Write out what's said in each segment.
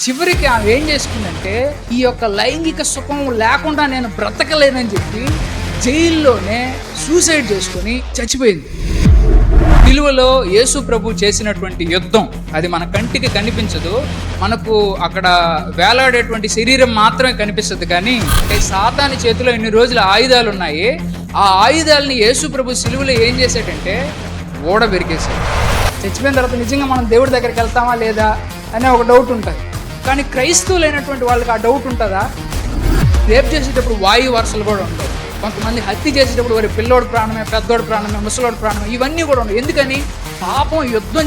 చివరికి ఆమె ఏం చేసుకుందంటే, ఈ యొక్క లైంగిక సుఖం లేకుండా నేను బ్రతకలేనని చెప్పి జైల్లోనే సూసైడ్ చేసుకొని చచ్చిపోయింది. సిలువలో యేసు ప్రభు చేసినటువంటి యుద్ధం అది మన కంటికి కనిపించదు, మనకు అక్కడ వేలాడేటువంటి శరీరం మాత్రమే కనిపిస్తుంది. కానీ సాతాని చేతిలో ఇన్ని రోజుల ఆయుధాలు ఉన్నాయి. ఆ ఆయుధాలని యేసు ప్రభు సిలువలో ఏం చేశాడంటే ఓడబెరికేశాడు. చచ్చిపోయిన తర్వాత నిజంగా మనం దేవుడి దగ్గరికి వెళ్తామా లేదా అనే ఒక డౌట్ ఉంటుంది. కానీ క్రైస్తవులైనటువంటి వాళ్ళకి ఆ డౌట్ ఉంటుందా? రేప్ చేసేటప్పుడు వాయు వరుసలు కూడా ఉంటాయి. కొంతమంది హత్య చేసేటప్పుడు వారి పిల్లోడి ప్రాణమే, పెద్దోడి ప్రాణమే, ముసలోడి ప్రాణమే, ఇవన్నీ కూడా ఉన్నాయి. ఎందుకని? పాపం యుద్ధం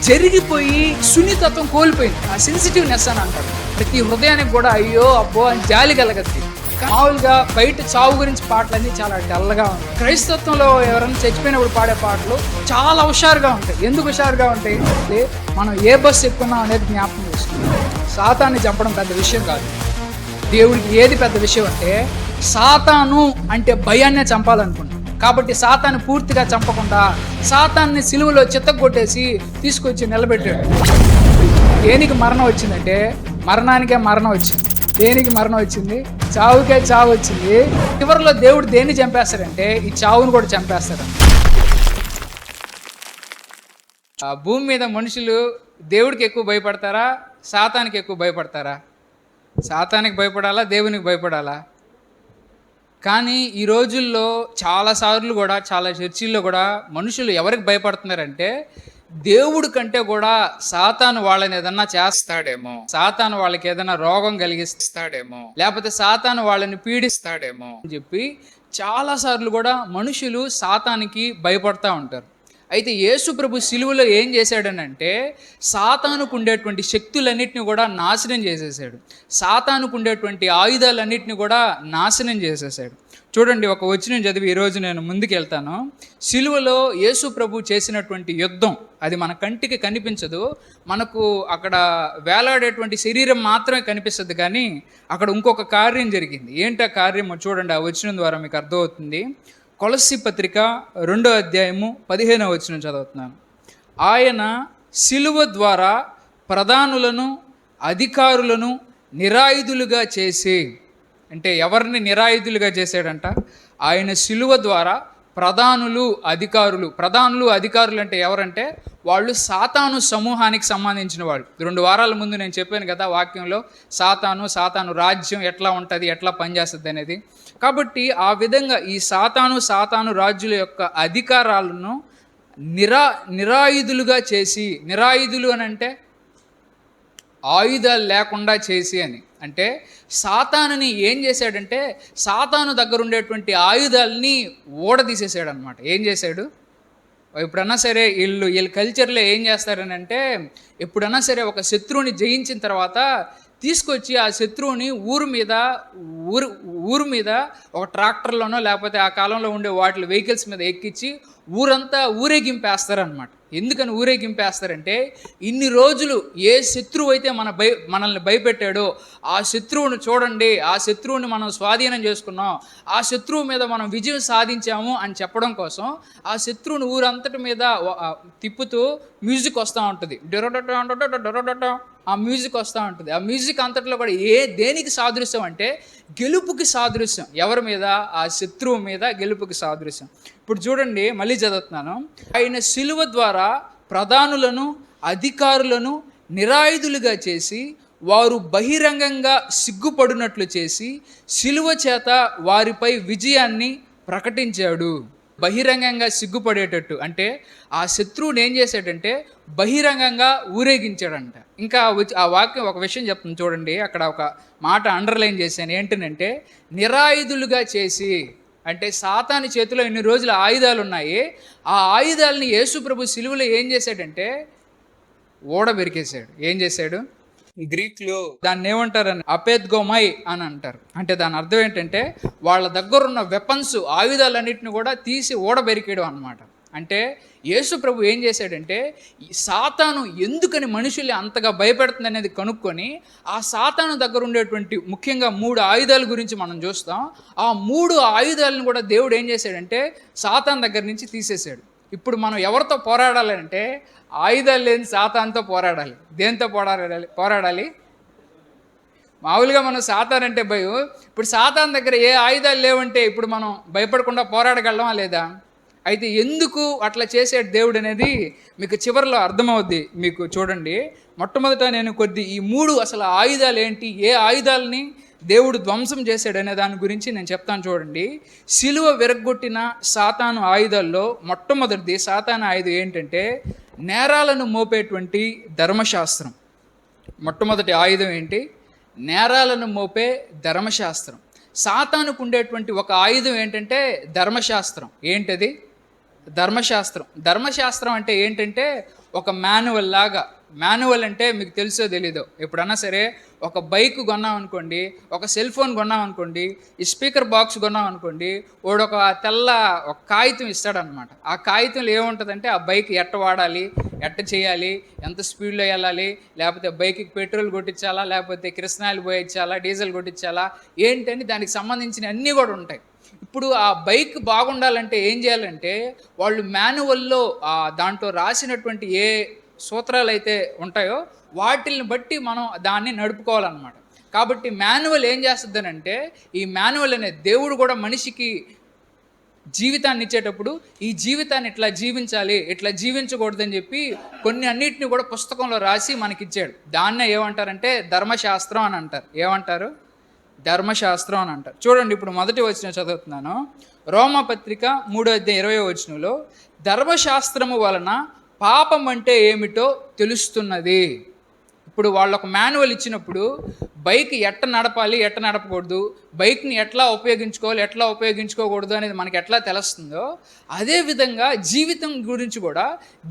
జరిగిపోయి సున్నితత్వం కోల్పోయింది. ఆ సెన్సిటివ్నెస్ అని అంటారు. ప్రతి హృదయానికి కూడా అయ్యో అబ్బో అని జాలి కలగద్ది. మామూలుగా బయట చావు గురించి పాటలన్నీ చాలా డల్గా ఉంటాయి. క్రైస్తత్వంలో ఎవరైనా చచ్చిపోయినప్పుడు పాడే పాటలు చాలా హుషారుగా ఉంటాయి. ఎందుకు హుషారుగా ఉంటాయి అంటే మనం ఏ బస్సు ఎక్కున్నాం అనేది జ్ఞాపకం చేసుకుంటాం. సాతాన్ని చంపడం పెద్ద విషయం కాదు. దేవుడికి ఏది పెద్ద విషయం అంటే సాతాను అంటే భయాన్నే చంపాలనుకుంటాం. కాబట్టి సాతాన్ని పూర్తిగా చంపకుండా సాతాన్ని సిలువలో చిత్తగొట్టేసి తీసుకొచ్చి నిలబెట్టాడు. దేనికి మరణం వచ్చిందంటే మరణానికే మరణం వచ్చింది. దేనికి మరణం వచ్చింది? చావుకే చావు వచ్చింది. చివరిలో దేవుడు దేన్ని చంపేస్తాడంటే ఈ చావును కూడా చంపేస్తాడు. ఆ భూమి మీద మనుషులు దేవుడికి ఎక్కువ భయపడతారా, సాతానికి ఎక్కువ భయపడతారా? సాతానికి భయపడాలా, దేవునికి భయపడాలా? కానీ ఈ రోజుల్లో చాలాసార్లు కూడా చాలా చర్చిల్లో కూడా మనుషులు ఎవరికి భయపడుతున్నారంటే దేవుడి కంటే కూడా సాతాను వాళ్ళని ఏదన్నా చేస్తాడేమో, సాతాను వాళ్ళకి ఏదైనా రోగం కలిగిస్తాడేమో, లేకపోతే సాతాను వాళ్ళని పీడిస్తాడేమో అని చెప్పి చాలాసార్లు కూడా మనుషులు సాతానికి భయపడతా ఉంటారు. అయితే యేసు ప్రభు సిలువలో ఏం చేశాడనంటే సాతానుకు ఉండేటువంటి శక్తులన్నిటిని కూడా నాశనం చేసేసాడు. సాతానుకు ఉండేటువంటి ఆయుధాలన్నిటిని కూడా నాశనం చేసేసాడు. చూడండి, ఒక వచనం చదివి ఈరోజు నేను ముందుకు వెళ్తాను. సిలువలో యేసు ప్రభు చేసినటువంటి యుద్ధం అది మన కంటికి కనిపించదు, మనకు అక్కడ వేలాడేటువంటి శరీరం మాత్రమే కనిపిస్తుంది. కానీ అక్కడ ఇంకొక కార్యం జరిగింది. ఏంటి ఆ కార్యమో చూడండి, ఆ వచనం ద్వారా మీకు అర్థమవుతుంది. కొలస్సీ పత్రిక 2వ అధ్యాయము 15వ వచనం చదువుతున్నాను. ఆయన సిలువ ద్వారా ప్రధానులను అధికారులను నిరాయుధులుగా చేసి, అంటే ఎవరిని నిరాయుధులుగా చేశాడంట? ఆయన సిలువ ద్వారా ప్రధానులు అధికారులు అంటే ఎవరంటే వాళ్ళు సాతాను సమూహానికి సంబంధించిన వాళ్ళు. 2 వారాల ముందు నేను చెప్పాను కదా వాక్యంలో, సాతాను రాజ్యం ఎట్లా ఉంటుంది, ఎట్లా పనిచేస్తుంది అనేది. కాబట్టి ఆ విధంగా ఈ సాతాను రాజ్యుల యొక్క అధికారాలను నిరాయుధులుగా చేసి, నిరాయుధులు అని అంటే ఆయుధాలు లేకుండా చేసి అని అంటే సాతానుని ఏం చేశాడంటే సాతాను దగ్గర ఉండేటువంటి ఆయుధాలని ఓడదీసేసాడు అనమాట. ఏం చేశాడు? ఎప్పుడన్నా సరే వీళ్ళ కల్చర్లో ఏం చేస్తారని అంటే ఎప్పుడన్నా సరే ఒక శత్రువుని జయించిన తర్వాత తీసుకొచ్చి ఆ శత్రువుని ఊరు మీద ఒక ట్రాక్టర్లోనో లేకపోతే ఆ కాలంలో ఉండే వాటి వెహికల్స్ మీద ఎక్కించి ఊరంతా ఊరేగింపేస్తారనమాట. ఎందుకని ఊరేగింపేస్తారంటే ఇన్ని రోజులు ఏ శత్రువు అయితే మనల్ని భయపెట్టాడో ఆ శత్రువుని చూడండి, ఆ శత్రువుని మనం స్వాధీనం చేసుకున్నాం, ఆ శత్రువు మీద మనం విజయం సాధించాము అని చెప్పడం కోసం ఆ శత్రువుని ఊరంతటి మీద తిప్పుతూ మ్యూజిక్ వస్తూ ఉంటుంది. డొరడొట ఆ మ్యూజిక్ వస్తూ ఉంటుంది. ఆ మ్యూజిక్ అంతట్లో కూడా దేనికి సాదృశ్యం అంటే గెలుపుకి సాదృశ్యం. ఎవరి మీద? ఆ శత్రువు మీద గెలుపుకి సాదృశ్యం. ఇప్పుడు చూడండి, మళ్ళీ చదువుతున్నాను. ఆయన సిలువ ద్వారా ప్రధానులను అధికారులను నిరాయుధులుగా చేసి వారు బహిరంగంగా సిగ్గుపడినట్లు చేసి సిలువ చేత వారిపై విజయాన్ని ప్రకటించాడు. బహిరంగంగా సిగ్గుపడేటట్టు అంటే ఆ శత్రువుని ఏం చేశాడంటే బహిరంగంగా ఊరేగించాడంట. ఇంకా ఆ వాక్యం ఒక విషయం చెప్తుంది చూడండి, అక్కడ ఒక మాట అండర్లైన్ చేశాను. ఏంటంటే నిరాయుధులుగా చేసి అంటే సాతాని చేతిలో ఇన్ని రోజుల ఆయుధాలు ఉన్నాయి. ఆ ఆయుధాలని యేసు ప్రభు సిలువలో ఏం చేశాడంటే ఓడబెరికేశాడు. ఏం చేశాడు? గ్రీక్లో దాన్ని ఏమంటారని అపెద్గోమై అని అంటారు. అంటే దాని అర్థం ఏంటంటే వాళ్ళ దగ్గర ఉన్న వెపన్స్, ఆయుధాలన్నింటిని కూడా తీసి ఓడబెరికేయడం అన్నమాట. అంటే యేసు ప్రభు ఏం చేశాడంటే సాతాను ఎందుకని మనుషుల్ని అంతగా భయపెడుతుంది అనేది కనుక్కొని ఆ సాతాను దగ్గర ఉండేటువంటి ముఖ్యంగా 3 ఆయుధాల గురించి మనం చూస్తాం. ఆ 3 ఆయుధాలను కూడా దేవుడు ఏం చేశాడంటే సాతాను దగ్గర నుంచి తీసేశాడు. ఇప్పుడు మనం ఎవరితో పోరాడాలంటే ఆయుధాలు లేని సాతానుతో పోరాడాలి. దేంతో పోరాడాలి? మామూలుగా మనం సాతాన్ అంటే భయం. ఇప్పుడు సాతాన్ దగ్గర ఏ ఆయుధాలు లేవంటే ఇప్పుడు మనం భయపడకుండా పోరాడగలమా లేదా? అయితే ఎందుకు అట్లా చేసే దేవుడు అనేది మీకు చివరిలో అర్థమవుద్ది. మీకు చూడండి, మొట్టమొదట నేను ఈ 3 అసలు ఆయుధాలు ఏంటి, ఏ ఆయుధాలని దేవుడు ధ్వంసం చేశాడనే దాని గురించి నేను చెప్తాను చూడండి. సిలువ విరగ్గొట్టిన సాతాను ఆయుధాల్లో మొట్టమొదటిది సాతాను ఆయుధం ఏంటంటే నేరాలను మోపేటువంటి ధర్మశాస్త్రం. మొట్టమొదటి ఆయుధం ఏంటి? నేరాలను మోపే ధర్మశాస్త్రం. సాతానుకు ఉండేటువంటి ఒక ఆయుధం ఏంటంటే ధర్మశాస్త్రం. ఏంటది? ధర్మశాస్త్రం అంటే ఏంటంటే ఒక మాన్యువల్ లాగా. మాన్యువల్ అంటే మీకు తెలుసో తెలీదో, ఎప్పుడన్నా సరే ఒక బైక్ కొన్నాం అనుకోండి, ఒక సెల్ ఫోన్ కొన్నాం అనుకోండి, ఈ స్పీకర్ బాక్స్ కొన్నాం అనుకోండి, వాడు ఒక కాగితం ఇస్తాడనమాట. ఆ కాగితంలో ఏముంటుందంటే ఆ బైక్ ఎట్ట వాడాలి, ఎట్ట చేయాలి, ఎంత స్పీడ్లో వెళ్ళాలి, లేకపోతే బైక్కి పెట్రోల్ కొట్టించాలా, లేకపోతే కిరసనాయిల్ పోయించాలా, డీజిల్ కొట్టించాలా, ఏంటని దానికి సంబంధించిన అన్నీ కూడా ఉంటాయి. ఇప్పుడు ఆ బైక్ బాగుండాలంటే ఏం చేయాలంటే వాళ్ళు మాన్యువల్లో దాంట్లో రాసినటువంటి ఏ సూత్రాలు అయితే ఉంటాయో వాటిని బట్టి మనం దాన్ని నడుపుకోవాలన్నమాట. కాబట్టి మాన్యువల్ ఏం చేస్తుందనంటే, ఈ మాన్యువల్ అనే దేవుడు కూడా మనిషికి జీవితాన్ని ఇచ్చేటప్పుడు ఈ జీవితాన్ని ఇట్లా జీవించాలి, ఇట్లా జీవించకూడదని చెప్పి అన్నిటిని కూడా పుస్తకంలో రాసి మనకిచ్చాడు. దాన్నే ఏమంటారంటే ధర్మశాస్త్రం అని అంటారు. ఏమంటారు? ధర్మశాస్త్రం అని అంటారు. చూడండి, ఇప్పుడు మొదటి వచనం చదువుతున్నాను. రోమాపత్రిక 3:20 ధర్మశాస్త్రము వలన పాపం అంటే ఏమిటో తెలుస్తున్నది. ఇప్పుడు వాళ్ళు ఒక మాన్యువల్ ఇచ్చినప్పుడు బైక్ ఎట్ట నడపాలి, ఎట్ట నడపకూడదు, బైక్ని ఎట్లా ఉపయోగించుకోవాలి, ఎట్లా ఉపయోగించుకోకూడదు అనేది మనకి ఎట్లా తెలుస్తుందో, అదేవిధంగా జీవితం గురించి కూడా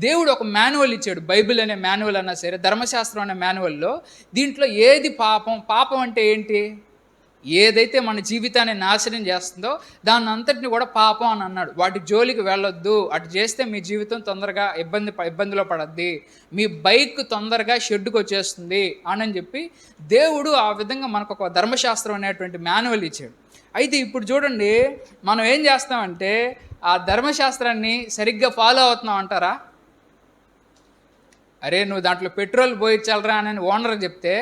దేవుడు ఒక మాన్యువల్ ఇచ్చాడు. బైబిల్ అనే మాన్యువల్ అన్నా సరే, ధర్మశాస్త్రం అనే మాన్యువల్లో దీంట్లో ఏది పాపం అంటే ఏంటి, ఏదైతే మన జీవితాన్ని నాశనం చేస్తుందో దాన్ని అంతటిని కూడా పాపం అని అన్నాడు. వాటి జోలికి వెళ్ళొద్దు, అటు చేస్తే మీ జీవితం తొందరగా ఇబ్బందిలో పడద్ది, మీ బైక్ తొందరగా షెడ్డుకు వచ్చేస్తుంది అని చెప్పి దేవుడు ఆ విధంగా మనకు ఒక ధర్మశాస్త్రం అనేటువంటి మాన్యువల్ ఇచ్చాడు. అయితే ఇప్పుడు చూడండి, మనం ఏం చేస్తామంటే ఆ ధర్మశాస్త్రాన్ని సరిగ్గా ఫాలో అవుతున్నాం అంటారా? అరే నువ్వు దాంట్లో పెట్రోల్ పోయించాలరా అని ఓనర్ చెప్తే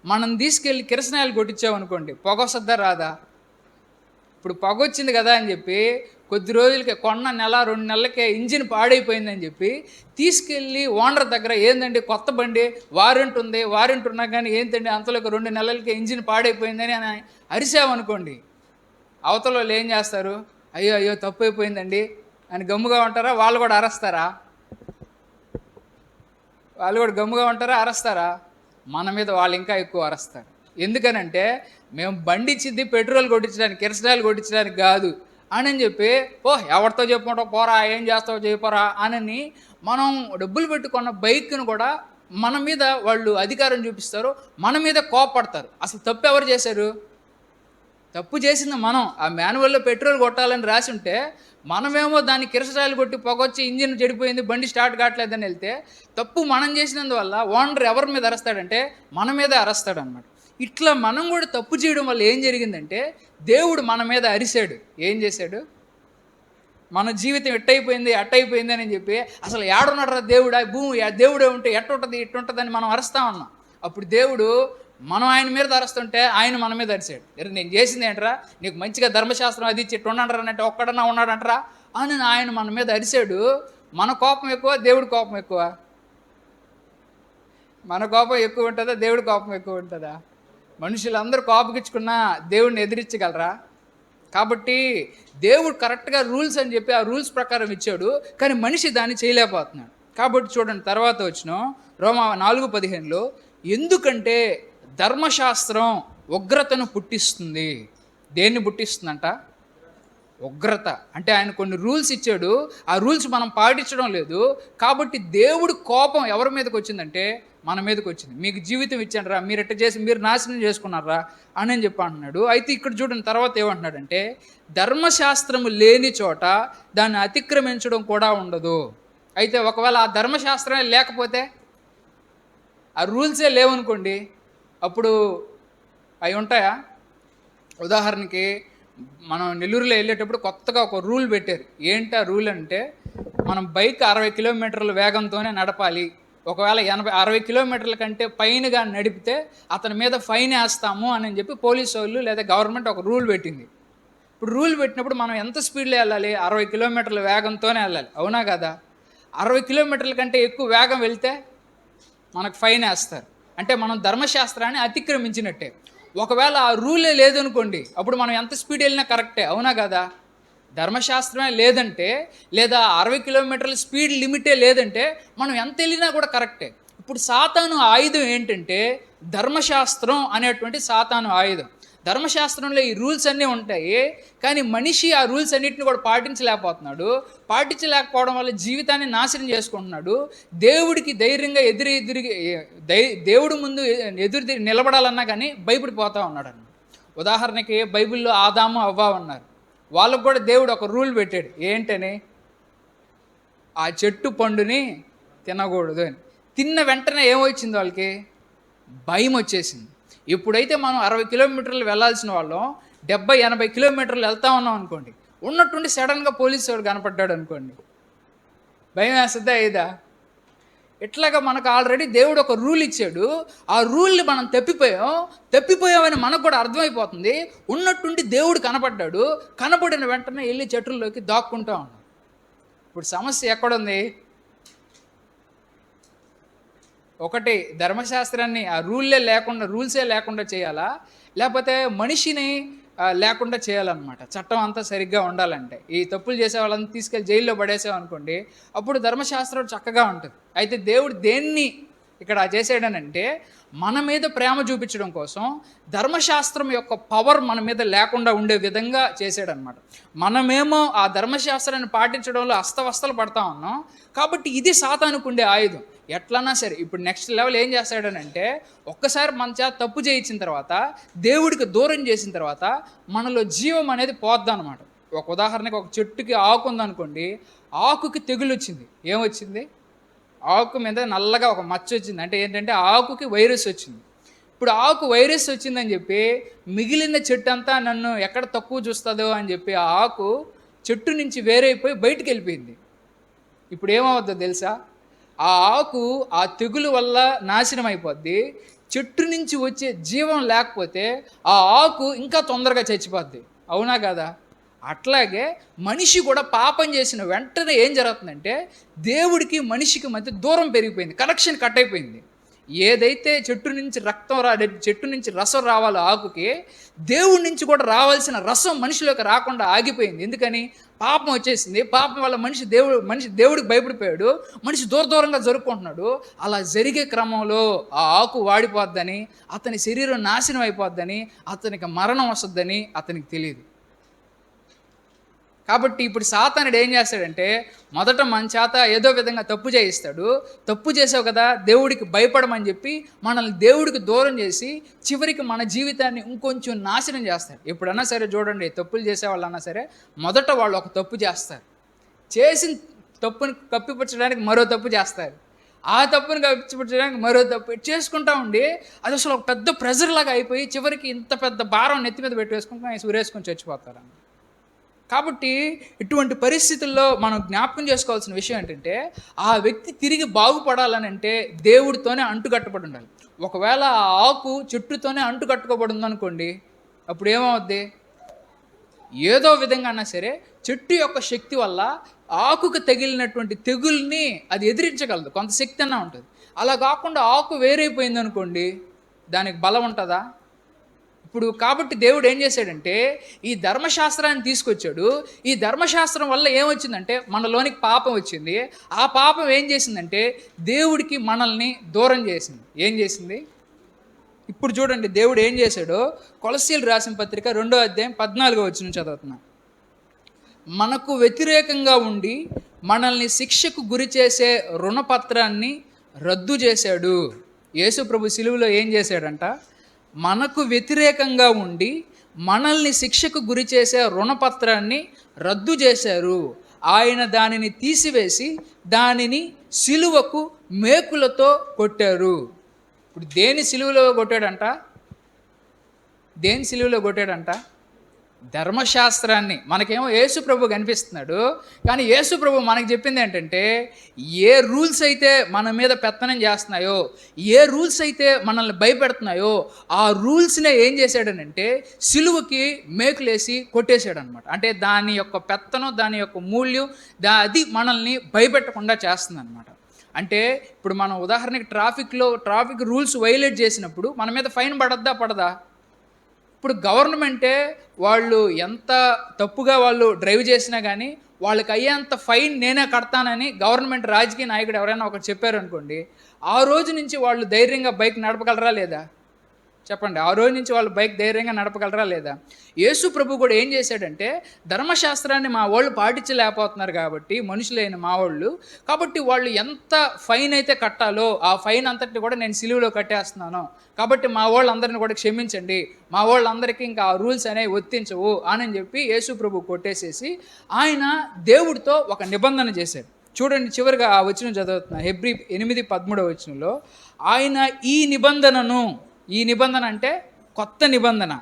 మనం తీసుకెళ్ళి కిరసనాయిలు కొట్టించామనుకోండి, పొగ వస్తుందా రాదా? ఇప్పుడు పొగ వచ్చింది కదా అని చెప్పి కొద్ది రోజులకి నెల 2 నెలలకే ఇంజిన్ పాడైపోయిందని చెప్పి తీసుకెళ్ళి ఓనర్ దగ్గర, ఏందండి కొత్త బండి వారెంట్ ఉంది, వారెంట్ ఉన్నా కానీ ఏంటండి అంతలోకి 2 నెలలకే ఇంజిన్ పాడైపోయిందని అని అరిసామనుకోండి, అవతల వాళ్ళు ఏం చేస్తారు? అయ్యో తప్పు అయిపోయిందండి అని గమ్ముగా ఉంటారా? వాళ్ళు కూడా అరస్తారా? అరస్తారా? మన మీద వాళ్ళు ఇంకా ఎక్కువ అరస్తారు. ఎందుకనంటే మేము బండి ఇచ్చింది పెట్రోల్ కొట్టించడానికి, కిరసనాయిలు కొట్టించడానికి కాదు అని చెప్పి, ఎవరితో చెప్పుకుంటావు పోరా, ఏం చేస్తావు చేయపోరా అని మనం డబ్బులు పెట్టుకున్న బైక్ను కూడా మన మీద వాళ్ళు అధికారం చూపిస్తారు, మన మీద కోపడతారు. అసలు తప్పు ఎవరు చేశారు? తప్పు చేసింది మనం. ఆ మాన్యువల్లో పెట్రోల్ కొట్టాలని రాసి ఉంటే మనమేమో దాన్ని కిరసనాయిలు కొట్టి పొగొచ్చి ఇంజిన్ చెడిపోయింది, బండి స్టార్ట్ కావట్లేదని వెళ్తే తప్పు మనం చేసినందువల్ల ఓనర్ ఎవరి మీద అరుస్తాడంటే మన మీదే అరుస్తాడనమాట. ఇట్లా మనం కూడా తప్పు చేయడం వల్ల ఏం జరిగిందంటే దేవుడు మన మీద అరిశాడు. ఏం చేశాడు? మన జీవితం అట్టయిపోయింది అని చెప్పి అసలు ఏడున్నాడు దేవుడు, భూమి దేవుడే ఉంటే ఎట్టుంటుందని మనం అరుస్తా ఉన్నాం. అప్పుడు దేవుడు మనం ఆయన మీద అరుస్తుంటే ఆయన మన మీద అరిశాడు. నేను చేసింది ఏంట్రా, నీకు మంచిగా ధర్మశాస్త్రం అది ఇచ్చి ఇట్టుండరా అంటే ఒక్కడన్నా ఉన్నాడంటరా అని ఆయన మన మీద అరిశాడు. మన కోపం ఎక్కువ, దేవుడి కోపం ఎక్కువ? మన కోపం ఎక్కువ ఉంటుందా, దేవుడి కోపం ఎక్కువ ఉంటుందా? మనుషులందరూ కోపగించుకున్నా దేవుడిని ఎదిరించగలరా? కాబట్టి దేవుడు కరెక్ట్గా రూల్స్ అని చెప్పి ఆ రూల్స్ ప్రకారం ఇచ్చాడు, కానీ మనిషి దాన్ని చేయలేకపోతున్నాడు. కాబట్టి చూడండి, తర్వాత వచ్చిన రోమా 4:15 ఎందుకంటే ధర్మశాస్త్రం ఉగ్రతను పుట్టిస్తుంది. దేన్ని పుట్టిస్తుందంట? ఉగ్రత. అంటే ఆయన కొన్ని రూల్స్ ఇచ్చాడు, ఆ రూల్స్ మనం పాటించడం లేదు, కాబట్టి దేవుడు కోపం ఎవరి మీదకి వచ్చిందంటే మన మీదకి వచ్చింది. మీకు జీవితం ఇచ్చాను రా, మీరు ఎట్ట చేసి మీరు నాశనం చేసుకున్నారా అని చెప్పి అంటున్నాడు. అయితే ఇక్కడ చూడండి తర్వాత ఏమంటున్నాడంటే ధర్మశాస్త్రము లేని చోట దాన్ని అతిక్రమించడం కూడా ఉండదు. అయితే ఒకవేళ ఆ ధర్మశాస్త్రమే లేకపోతే, ఆ రూల్సే లేవనుకోండి, అప్పుడు అవి ఉంటాయా? ఉదాహరణకి మనం నెల్లూరులో వెళ్ళేటప్పుడు కొత్తగా ఒక రూల్ పెట్టారు. ఏంటి ఆ రూల్ అంటే, మనం బైక్ 60 కిలోమీటర్ల వేగంతోనే నడపాలి, ఒకవేళ 60 కిలోమీటర్ల కంటే పైనగా నడిపితే అతని మీద ఫైన్ వేస్తాము అని చెప్పి పోలీసు వాళ్ళు లేదా గవర్నమెంట్ ఒక రూల్ పెట్టింది. ఇప్పుడు రూల్ పెట్టినప్పుడు మనం ఎంత స్పీడ్లో వెళ్ళాలి? 60 కిలోమీటర్ల వేగంతోనే వెళ్ళాలి, అవునా కదా? 60 కిలోమీటర్ల కంటే ఎక్కువ వేగం వెళ్తే మనకు ఫైన్ వేస్తారు, అంటే మనం ధర్మశాస్త్రాన్ని అతిక్రమించినట్టే. ఒకవేళ ఆ రూలే లేదనుకోండి, అప్పుడు మనం ఎంత స్పీడ్ వెళ్ళినా కరెక్టే, అవునా కదా? ధర్మశాస్త్రమే లేదంటే, లేదా 60 కిలోమీటర్ల స్పీడ్ లిమిటే లేదంటే మనం ఎంత వెళ్ళినా కూడా కరెక్టే. ఇప్పుడు సాతాను ఆయుధం ఏంటంటే ధర్మశాస్త్రం అనేటువంటి సాతాను ఆయుధం. ధర్మశాస్త్రంలో ఈ రూల్స్ అన్నీ ఉంటాయి, కానీ మనిషి ఆ రూల్స్ అన్నింటిని కూడా పాటించలేకపోతున్నాడు. పాటించలేకపోవడం వల్ల జీవితాన్ని నాశనం చేసుకుంటున్నాడు. దేవుడికి ధైర్యంగా దేవుడి ముందు ఎదురు నిలబడాలన్నా కానీ భయపడిపోతూ ఉన్నాడు అన్నమాట. ఉదాహరణకి బైబిల్లో ఆదాము అవ్వ ఉన్నారు, వాళ్ళకు కూడా దేవుడు ఒక రూల్ పెట్టాడు. ఏంటని? ఆ చెట్టు పండుని తినకూడదు అని. తిన్న వెంటనే ఏమొచ్చింది వాళ్ళకి? భయం వచ్చేసింది. ఎప్పుడైతే మనం 60 కిలోమీటర్లు వెళ్ళాల్సిన వాళ్ళం 70-80 కిలోమీటర్లు వెళ్తా ఉన్నాం అనుకోండి, ఉన్నట్టుండి సడన్గా పోలీసు వాడు కనపడ్డాడు అనుకోండి, భయం వేస్తుందా ఇదా? ఇట్లాగా మనకు ఆల్రెడీ దేవుడు ఒక రూల్ ఇచ్చాడు, ఆ రూల్ని మనం తప్పిపోయామని మనకు కూడా అర్థమైపోతుంది. ఉన్నట్టుండి దేవుడు కనపడ్డాడు, కనపడిన వెంటనే వెళ్ళి చెట్లలోకి దాక్కుంటా ఉన్నాం. ఇప్పుడు సమస్య ఎక్కడుంది? ఒకటి, ధర్మశాస్త్రాన్ని ఆ రూల్సే లేకుండా చేయాలా, లేకపోతే మనిషిని లేకుండా చేయాలన్నమాట. చట్టం అంతా సరిగ్గా ఉండాలంటే ఈ తప్పులు చేసే వాళ్ళని తీసుకెళ్ళి జైల్లో పడేసామనుకోండి, అప్పుడు ధర్మశాస్త్రం చక్కగా ఉంటుంది. అయితే దేవుడు దేన్ని ఇక్కడ చేసాడనంటే మన మీద ప్రేమ చూపించడం కోసం ధర్మశాస్త్రం యొక్క పవర్ మన మీద లేకుండా ఉండే విధంగా చేసాడనమాట. మనమేమో ఆ ధర్మశాస్త్రాన్ని పాటించడంలో అస్తవస్తలు పడతా ఉన్నాం. కాబట్టి ఇది సాతానుకు ఉండే ఆయుధం. ఎట్లన్నా సరే ఇప్పుడు నెక్స్ట్ లెవెల్ ఏం చేస్తాడనంటే, ఒక్కసారి మన చేత తప్పు చేయించిన తర్వాత, దేవుడికి దూరం చేసిన తర్వాత మనలో జీవం అనేది పోద్దనమాట. ఒక ఉదాహరణకి ఒక చెట్టుకి ఆకు ఉందనుకోండి, ఆకుకి తెగులు వచ్చింది. ఏమొచ్చింది? ఆకు మీద నల్లగా ఒక మచ్చ వచ్చింది. అంటే ఏంటంటే ఆకుకి వైరస్ వచ్చింది. ఇప్పుడు ఆకు వైరస్ వచ్చిందని చెప్పి మిగిలిన చెట్టు అంతా నన్ను ఎక్కడ తక్కువ చూస్తుందో అని చెప్పి ఆ ఆకు చెట్టు నుంచి వేరైపోయి బయటికి వెళ్ళిపోయింది. ఇప్పుడు ఏమవుద్దో తెలుసా? ఆ ఆకు ఆ తెగులు వల్ల నాశనం అయిపోద్ది. చెట్టు నుంచి వచ్చే జీవం లేకపోతే ఆ ఆకు ఇంకా తొందరగా చచ్చిపోద్ది, అవునా కదా? అట్లాగే మనిషి కూడా పాపం చేసిన వెంటనే ఏం జరుగుతుందంటే దేవుడికి మనిషికి మధ్య దూరం పెరిగిపోయింది, కనెక్షన్ కట్ అయిపోయింది. ఏదైతే చెట్టు నుంచి రసం రావాలో ఆకుకి, దేవుడి నుంచి కూడా రావాల్సిన రసం మనిషిలోకి రాకుండా ఆగిపోయింది. ఎందుకని? పాపం వచ్చేసింది. పాపం వల్ల మనిషి దేవుడికి భయపడిపోయాడు, మనిషి దూరంగా జరుపుకుంటున్నాడు. అలా జరిగే క్రమంలో ఆ ఆకు వాడిపోద్దని, అతని శరీరం నాశనం అయిపోద్దని, అతనికి మరణం వస్తుందని అతనికి తెలియదు. కాబట్టి ఇప్పుడు సాతానుడు ఏం చేస్తాడంటే, మొదట మన చేత ఏదో విధంగా తప్పు చేయిస్తాడు. తప్పు చేసావు కదా, దేవుడికి భయపడమని చెప్పి మనల్ని దేవుడికి దూరం చేసి చివరికి మన జీవితాన్ని ఇంకొంచెం నాశనం చేస్తాడు. ఎప్పుడన్నా సరే చూడండి, తప్పులు చేసేవాళ్ళన్నా సరే మొదట వాళ్ళు ఒక తప్పు చేస్తారు, చేసిన తప్పుని కప్పిపుచ్చడానికి మరో తప్పు చేస్తారు, ఆ తప్పుని కప్పిపుచ్చడానికి మరో తప్పు చేసుకుంటా ఉండి అది అసలు ఒక పెద్ద ప్రెజర్ లాగా అయిపోయి చివరికి ఇంత పెద్ద భారం నెత్తి మీద ఉరేసుకొని చచ్చిపోతారు. కాబట్టి ఇటువంటి పరిస్థితుల్లో మనం జ్ఞాపకం చేసుకోవాల్సిన విషయం ఏంటంటే, ఆ వ్యక్తి తిరిగి బాగుపడాలని అంటే దేవుడితోనే అంటుకట్టబడి ఉండాలి. ఒకవేళ ఆ ఆకు చెట్టుతోనే అంటుకట్టుకోబడి ఉందనుకోండి, అప్పుడు ఏమవుద్ది? ఏదో విధంగా అన్నా సరే చెట్టు యొక్క శక్తి వల్ల ఆకుకు తగిలినటువంటి తెగుల్ని అది ఎదిరించగలదు, కొంత శక్తి అన్నా ఉంటుంది. అలా కాకుండా ఆకు వేరైపోయింది అనుకోండి, దానికి బలం ఉంటుందా? ఇప్పుడు కాబట్టి దేవుడు ఏం చేశాడంటే ఈ ధర్మశాస్త్రాన్ని తీసుకొచ్చాడు. ఈ ధర్మశాస్త్రం వల్ల ఏమొచ్చిందంటే మనలోనికి పాపం వచ్చింది. ఆ పాపం ఏం చేసిందంటే దేవుడికి మనల్ని దూరం చేసింది. ఏం చేసింది? ఇప్పుడు చూడండి దేవుడు ఏం చేశాడో. కొలస్సీయులకు రాసిన పత్రిక 2వ అధ్యాయం 14వ వచనం చదువుతున్నా. మనకు వ్యతిరేకంగా ఉండి మనల్ని శిక్షకు గురి చేసే రుణపత్రాన్ని రద్దు చేశాడు. యేసు ప్రభు సిలువలో ఏం చేశాడంట? మనకు వ్యతిరేకంగా ఉండి మనల్ని శిక్షకు గురి చేసే రుణపత్రాన్ని రద్దు చేశారు. ఆయన దానిని తీసివేసి దానిని సిలువకు మేకులతో కొట్టారు. ఇప్పుడు దేని సిలువలో కొట్టాడంట? ధర్మశాస్త్రాన్ని మనకేమో యేసు ప్రభు కనిపిస్తున్నాడు, కానీ యేసు ప్రభు మనకు చెప్పింది ఏంటంటే, ఏ రూల్స్ అయితే మన మీద పెత్తనం చేస్తున్నాయో, ఏ రూల్స్ అయితే మనల్ని భయపెడుతున్నాయో, ఆ రూల్స్నే ఏం చేశాడనంటే సిలువకి మేకులేసి కొట్టేశాడనమాట. అంటే దాని యొక్క పెత్తనం, దాని యొక్క మూల్యం, అది మనల్ని భయపెట్టకుండా చేస్తుంది అనమాట. అంటే ఇప్పుడు మనం ఉదాహరణకి ట్రాఫిక్ రూల్స్ వైలేట్ చేసినప్పుడు మన మీద ఫైన్ పడదా? ఇప్పుడు గవర్నమెంటే వాళ్ళు ఎంత తప్పుగా వాళ్ళు డ్రైవ్ చేసినా కానీ వాళ్ళకి అయ్యేంత ఫైన్ నేనే కడతానని గవర్నమెంట్ రాజకీయ నాయకుడు ఎవరైనా ఒకటి చెప్పారనుకోండి, ఆ రోజు నుంచి వాళ్ళు ధైర్యంగా బైక్ నడపగలరా లేదా? చెప్పండి. ఆ రోజు నుంచి వాళ్ళు బైక్ ధైర్యంగా నడపగలరా లేదా? యేసు ప్రభు కూడా ఏం చేశాడంటే, ధర్మశాస్త్రాన్ని మా వాళ్ళు పాటించలేకపోతున్నారు కాబట్టి, మనుషులైన మా వాళ్ళు, కాబట్టి వాళ్ళు ఎంత ఫైన్ అయితే కట్టాలో ఆ ఫైన్ అంతటిని కూడా నేను సిలువలో కట్టేస్తున్నాను, కాబట్టి మా వాళ్ళందరిని కూడా క్షమించండి, మా వాళ్ళందరికీ ఇంకా ఆ రూల్స్ అనేవి వర్తించవు అని చెప్పి యేసు ప్రభు కొట్టేసేసి ఆయన దేవుడితో ఒక నిబంధన చేశాడు. చూడండి, చివరిగా ఆ వచనం చదువుతున్నా, హెబ్రీ 8:13 ఆయన ఈ నిబంధన అంటే కొత్త నిబంధన,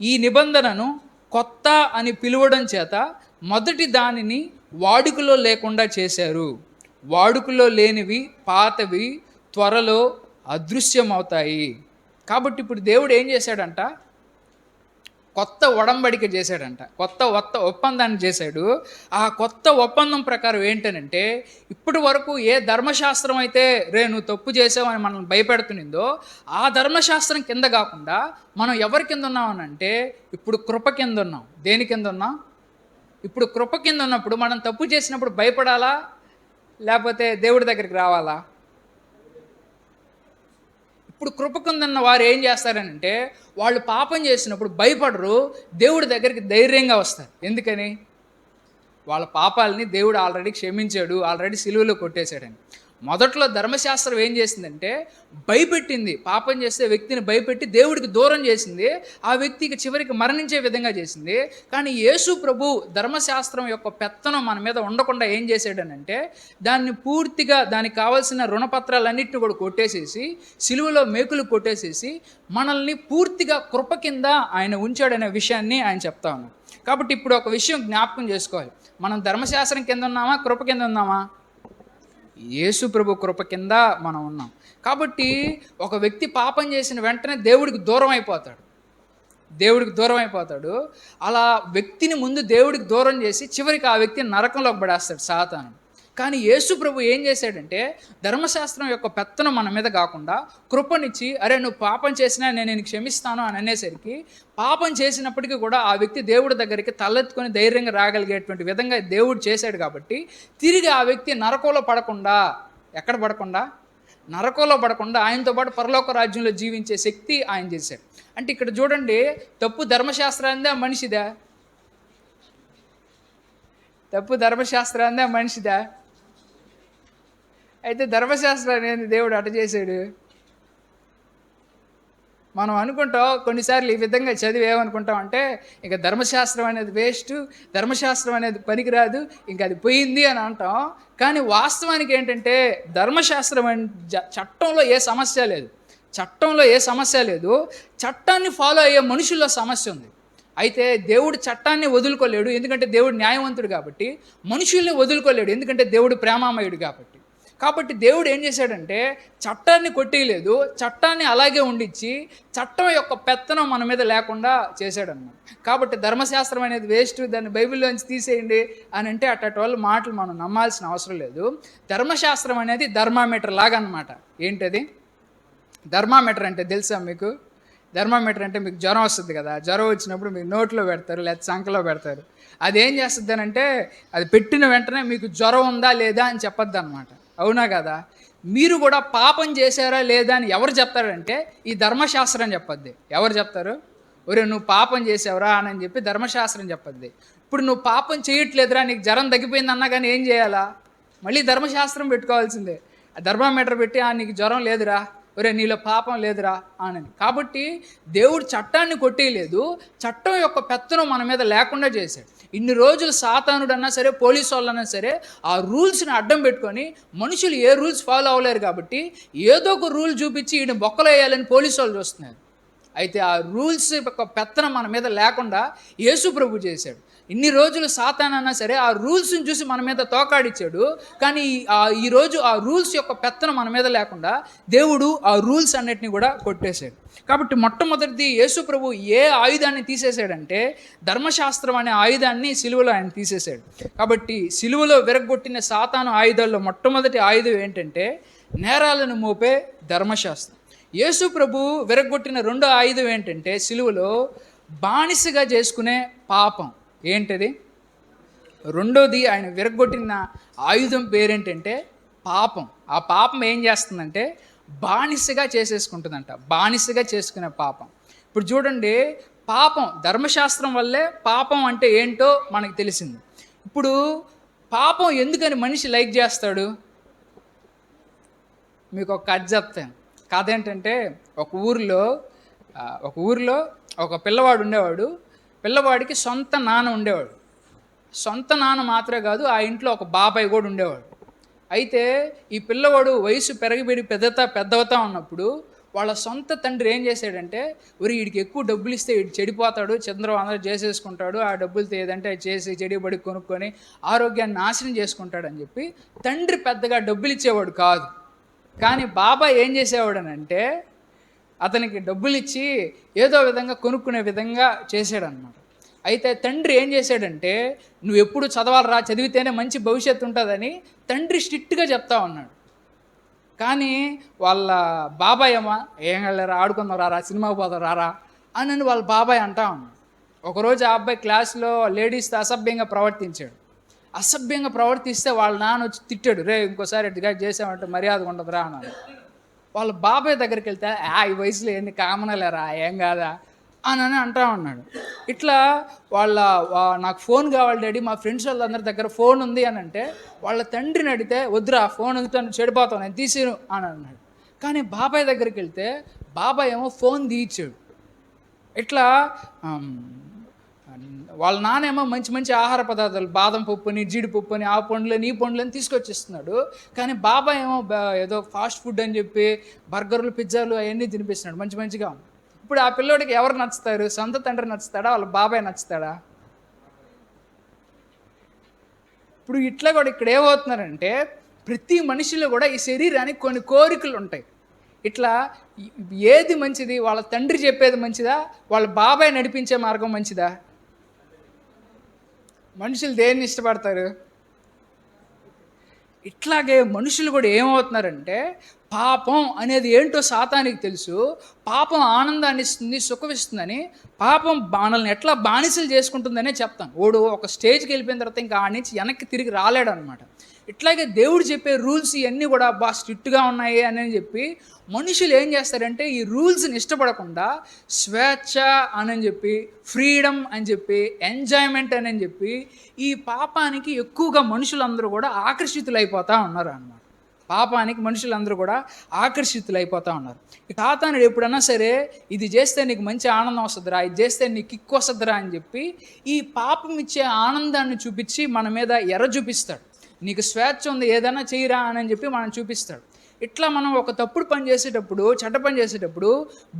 ఈ నిబంధనను కొత్త అని పిలవడం చేత మొదటి దానిని వాడుకలో లేకుండా చేశారు. వాడుకలో లేనివి పాతవి త్వరలో అదృశ్యమవుతాయి. కాబట్టి ఇప్పుడు దేవుడు ఏం చేశాడంట, కొత్త ఒడంబడిక చేశాడంట, కొత్త ఒప్పందాన్ని చేశాడు. ఆ కొత్త ఒప్పందం ప్రకారం ఏంటనంటే, ఇప్పటి వరకు ఏ ధర్మశాస్త్రం అయితే నువ్వు తప్పు చేసావని మనం భయపెడుతునిందో, ఆ ధర్మశాస్త్రం కింద కాకుండా మనం ఎవరి కింద ఉన్నామనంటే ఇప్పుడు కృప కింద ఉన్నాం. దేని కింద ఉన్నాం? ఇప్పుడు కృప కింద ఉన్నప్పుడు మనం తప్పు చేసినప్పుడు భయపడాలా, లేకపోతే దేవుడి దగ్గరికి రావాలా? ఇప్పుడు కృప కిందన్న వారు ఏం చేస్తారనంటే, వాళ్ళు పాపం చేసినప్పుడు భయపడరు, దేవుడి దగ్గరికి ధైర్యంగా వస్తారు. ఎందుకని? వాళ్ళ పాపాలని దేవుడు ఆల్రెడీ క్షమించాడు, ఆల్రెడీ సిలువలో కొట్టేశాడని. మొదట్లో ధర్మశాస్త్రం ఏం చేసిందంటే భయపెట్టింది, పాపం చేస్తే వ్యక్తిని భయపెట్టి దేవుడికి దూరం చేసింది, ఆ వ్యక్తికి చివరికి మరణించే విధంగా చేసింది. కానీ యేసు ప్రభు ధర్మశాస్త్రం యొక్క పెత్తనం మన మీద ఉండకుండా ఏం చేశాడనంటే, దాన్ని పూర్తిగా దానికి కావాల్సిన రుణపత్రాలన్నింటినీ కూడా కొట్టేసేసి, సిలువలో మేకులు కొట్టేసేసి మనల్ని పూర్తిగా కృప కింద ఆయన ఉంచాడనే విషయాన్ని ఆయన చెప్తా ఉన్నాడు. కాబట్టి ఇప్పుడు ఒక విషయం జ్ఞాపకం చేసుకోవాలి, మనం ధర్మశాస్త్రం కింద ఉన్నామా, కృప కింద ఉన్నామా? యేసు ప్రభు కృప కింద మనం ఉన్నాం. కాబట్టి ఒక వ్యక్తి పాపం చేసిన వెంటనే దేవుడికి దూరం అయిపోతాడు. అలా వ్యక్తిని ముందు దేవుడికి దూరం చేసి చివరికి ఆ వ్యక్తిని నరకంలోకి పడేస్తాడు సాతాను. కానీ యేసు ప్రభు ఏం చేశాడంటే, ధర్మశాస్త్రం యొక్క పెత్తనం మన మీద కాకుండా కృపనిచ్చి, అరే నువ్వు పాపం చేసినా నేను క్షమిస్తాను అని అనేసరికి, పాపం చేసినప్పటికీ కూడా ఆ వ్యక్తి దేవుడి దగ్గరికి తలెత్తుకొని ధైర్యంగా రాగలిగేటువంటి విధంగా దేవుడు చేశాడు. కాబట్టి తిరిగి ఆ వ్యక్తి నరకంలో పడకుండా, ఎక్కడ పడకుండా, నరకంలో పడకుండా ఆయనతో పాటు పరలోక రాజ్యంలో జీవించే శక్తి ఆయన చేశాడు. అంటే ఇక్కడ చూడండి, తప్పు ధర్మశాస్త్రాందా మనిషిదా? తప్పు ధర్మశాస్త్రాందా మనిషిదా? అయితే ధర్మశాస్త్రాన్ని ఏంది దేవుడు అట చేశాడు? మనం అనుకుంటాం కొన్నిసార్లు ఈ విధంగా చదివి ఏమనుకుంటాం అంటే, ఇక ధర్మశాస్త్రం అనేది వేస్ట్, ధర్మశాస్త్రం అనేది పనికిరాదు, ఇంక అది పోయింది అని అంటాం. కానీ వాస్తవానికి ఏంటంటే, ధర్మశాస్త్రం చట్టంలో ఏ సమస్య లేదు, చట్టాన్ని ఫాలో అయ్యే మనుషుల్లో సమస్య ఉంది. అయితే దేవుడు చట్టాన్ని వదులుకోలేడు, ఎందుకంటే దేవుడు న్యాయవంతుడు కాబట్టి. మనుషుల్ని వదులుకోలేడు, ఎందుకంటే దేవుడు ప్రేమామయుడు కాబట్టి. కాబట్టి దేవుడు ఏం చేశాడంటే, చట్టాన్ని కొట్టేయలేదు, చట్టాన్ని అలాగే ఉండిచ్చి చట్టం యొక్క పెత్తనం మన మీద లేకుండా చేశాడన్నమాట. కాబట్టి ధర్మశాస్త్రం అనేది వేస్ట్, దాన్ని బైబిల్లోంచి తీసేయండి అని అంటే అట్టటి వాళ్ళ మాటలు మనం నమ్మాల్సిన అవసరం లేదు. ధర్మశాస్త్రం అనేది థర్మామీటర్ లాగా అన్నమాట. ఏంటది థర్మామీటర్ అంటే తెలుసా మీకు? థర్మామీటర్ అంటే మీకు జ్వరం వస్తుంది కదా, జ్వరం వచ్చినప్పుడు మీకు నోట్లో పెడతారు లేకపోతే సంకలో పెడతారు. అది ఏం చేస్తుంది అంటే, అది పెట్టిన వెంటనే మీకు జ్వరం ఉందా లేదా అని చెప్పొద్దు అనమాట. అవునా కదా? మీరు కూడా పాపం చేశారా లేదా అని ఎవరు చెప్తారంటే ఈ ధర్మశాస్త్రం చెప్పొద్ది. ఎవరు చెప్తారు? ఒరే నువ్వు పాపం చేసావురా అని చెప్పి ధర్మశాస్త్రం చెప్పొద్ది. ఇప్పుడు నువ్వు పాపం చేయట్లేదురా, నీకు జ్వరం తగ్గిపోయింది అన్నా కానీ ఏం చేయాలా? మళ్ళీ ధర్మశాస్త్రం పెట్టుకోవాల్సిందే. థర్మామీటర్ పెట్టి నీకు జ్వరం లేదురా, ఒరే నీలో పాపం లేదురా అని. కాబట్టి దేవుడు చట్టాన్ని కొట్టేయలేదు, చట్టం యొక్క పెత్తనం మన మీద లేకుండా చేశాడు. ఇన్ని రోజులు సాతానుడన్నా సరే, పోలీసు వాళ్ళన్నా సరే, ఆ రూల్స్ని అడ్డం పెట్టుకొని మనుషులు ఏ రూల్స్ ఫాలో అవ్వలేరు కాబట్టి ఏదో ఒక రూల్ చూపించి ఈయన బొక్కలు వేయాలని పోలీసు వాళ్ళు చూస్తున్నారు. అయితే ఆ రూల్స్ యొక్క పెత్తనం మన మీద లేకుండా యేసు ప్రభు చేశాడు. ఇన్ని రోజులు సాతానన్నా సరే ఆ రూల్స్ని చూసి మన మీద తోకాడిచ్చాడు. కానీ ఈరోజు ఆ రూల్స్ యొక్క పెత్తనం మన మీద లేకుండా దేవుడు ఆ రూల్స్ అన్నిటిని కూడా కొట్టేశాడు. కాబట్టి మొట్టమొదటిది యేసు ప్రభు ఏ ఆయుధాన్ని తీసేశాడంటే ధర్మశాస్త్రం అనే ఆయుధాన్ని సిలువలో ఆయన తీసేశాడు. కాబట్టి సిలువలో విరగొట్టిన సాతాను ఆయుధాల్లో మొట్టమొదటి ఆయుధం ఏంటంటే నేరాలను మోపే ధర్మశాస్త్రం. యేసు ప్రభు విరగొట్టిన రెండో ఆయుధం ఏంటంటే సిలువలో బానిసగా చేసుకునే పాపం. ఏంటది? రెండోది ఆయన విరగొట్టిన ఆయుధం పేరేంటంటే పాపం. ఆ పాపం ఏం చేస్తుందంటే బానిసగా చేసేసుకుంటుందంట. బానిసగా చేసుకునే పాపం. ఇప్పుడు చూడండి, పాపం ధర్మశాస్త్రం వల్లే పాపం అంటే ఏంటో మనకు తెలిసింది. ఇప్పుడు పాపం ఎందుకని మనిషి లైక్ చేస్తాడు? మీకు ఒక కథ చెప్తాను. కథ ఏంటంటే ఒక ఊరిలో ఒక పిల్లవాడు ఉండేవాడు. పిల్లవాడికి సొంత నాన్న ఉండేవాడు. సొంత నాన్న మాత్రమే కాదు, ఆ ఇంట్లో ఒక బాబాయ్ కూడా ఉండేవాడు. అయితే ఈ పిల్లవాడు వయసు పెరిగిపెరిగి పెద్దవుతా ఉన్నప్పుడు వాళ్ళ సొంత తండ్రి ఏం చేశాడంటే, వీడికి ఎక్కువ డబ్బులు ఇస్తే వీడు చెడిపోతాడు, అందరూ చేసేసుకుంటాడు, ఆ డబ్బులతో ఏదంటే అది చేసి చెడిబడి కొనుక్కొని ఆరోగ్యాన్ని నాశనం చేసుకుంటాడని చెప్పి తండ్రి పెద్దగా డబ్బులు ఇచ్చేవాడు కాదు. కానీ బాబాయ్ ఏం చేసేవాడనంటే అతనికి డబ్బులు ఇచ్చి ఏదో విధంగా కొనుక్కునే విధంగా చేశాడనమాట. అయితే తండ్రి ఏం చేశాడంటే, నువ్వు ఎప్పుడు చదవాలరా, చదివితేనే మంచి భవిష్యత్తు ఉంటుందని తండ్రి స్ట్రిక్ట్గా చెప్తా ఉన్నాడు. కానీ వాళ్ళ బాబాయ్ ఏమో ఏం వెళ్ళారా, ఆడుకుందాం రారా, సినిమాకి పోదాం రారా అని వాళ్ళ బాబాయ్ అంటా ఉన్నాడు. ఒకరోజు ఆ అబ్బాయి క్లాస్లో లేడీస్తో అసభ్యంగా ప్రవర్తిస్తే వాళ్ళ నాన్న వచ్చి తిట్టాడు. రే ఇంకోసారి ఎట్టుగా చేసామంటే మర్యాద ఉండదురా అన్నాడు. వాళ్ళ బాబాయ్ దగ్గరికి వెళ్తే ఈ వయసులో ఎన్ని కామనలేరా, ఏం కాదా అని అంటా ఉన్నాడు. ఇట్లా నాకు ఫోన్ కావాలి డాడీ, మా ఫ్రెండ్స్ వాళ్ళందరి దగ్గర ఫోన్ ఉంది అని అంటే వాళ్ళ తండ్రిని అడిగితే వద్దురా, ఫోన్ వదులుతాను, చెడిపోతాను, నేను తీసిను అని అన్నాడు. కానీ బాబాయ్ దగ్గరికి వెళ్తే బాబాయ్ ఏమో ఫోన్ తీయించాడు. ఇట్లా వాళ్ళ నానేమో మంచి మంచి ఆహార పదార్థాలు, బాదం పప్పుని, జీడిపప్పుని, ఆ పండ్లని ఈ పండ్లని తీసుకొచ్చిస్తున్నాడు. కానీ బాబాయ్ ఏమో ఏదో ఫాస్ట్ ఫుడ్ అని చెప్పి బర్గర్లు, పిజ్జాలు అవన్నీ తినిపిస్తున్నాడు మంచి మంచిగా. ఇప్పుడు ఆ పిల్లోడికి ఎవరు నచ్చుతారు? సొంత తండ్రి నచ్చుతాడా, వాళ్ళ బాబాయ్ నచ్చుతాడా? ఇప్పుడు ఇట్లా కూడా ఇక్కడ ఏమవుతున్నారంటే ప్రతి మనిషిలో కూడా ఈ శరీరానికి కొన్ని కోరికలు ఉంటాయి. ఇట్లా ఏది మంచిది? వాళ్ళ తండ్రి చెప్పేది మంచిదా, వాళ్ళ బాబాయ్ నడిపించే మార్గం మంచిదా? మనుషులు దేన్ని ఇష్టపడతారు? ఇట్లాగే మనుషులు కూడా ఏమవుతున్నారంటే పాపం అనేది ఏంటో సాతానికి తెలుసు. పాపం ఆనందాన్ని ఇస్తుంది, సుఖమిస్తుందని, పాపం మనల్ని ఎట్లా బానిసలు చేసుకుంటుందనే చెప్తాను. ఓడు ఒక స్టేజ్కి వెళ్ళిపోయిన తర్వాత ఇంకా ఆడి నుంచి వెనక్కి తిరిగి రాలేడు అనమాట. ఇట్లాగే దేవుడు చెప్పే రూల్స్ ఇవన్నీ కూడా బాగా స్ట్రిక్ట్గా ఉన్నాయి అని చెప్పి మనుషులు ఏం చేస్తారంటే ఈ రూల్స్ని ఇష్టపడకుండా స్వేచ్ఛ అని చెప్పి, ఫ్రీడమ్ అని చెప్పి, ఎంజాయ్మెంట్ అని చెప్పి ఈ పాపానికి ఎక్కువగా మనుషులందరూ కూడా ఆకర్షితులైపోతూ ఉన్నారు అన్నమాట. పాపానికి మనుషులందరూ కూడా ఆకర్షితులైపోతూ ఉన్నారు. సాతానుడు ఎప్పుడన్నా సరే ఇది చేస్తే నీకు మంచి ఆనందం వస్తుందిరా, ఇది చేస్తే నీకు కిక్కు వస్తుందిరా అని చెప్పి ఈ పాపం ఇచ్చే ఆనందాన్ని చూపించి మన మీద ఎర్ర చూపిస్తాడు. నీకు స్వేచ్ఛ ఉంది, ఏదైనా చేయరా అని చెప్పి మనం చూపిస్తాడు. ఇట్లా మనం ఒక తప్పుడు పని చేసేటప్పుడు, చెడ్డ పని చేసేటప్పుడు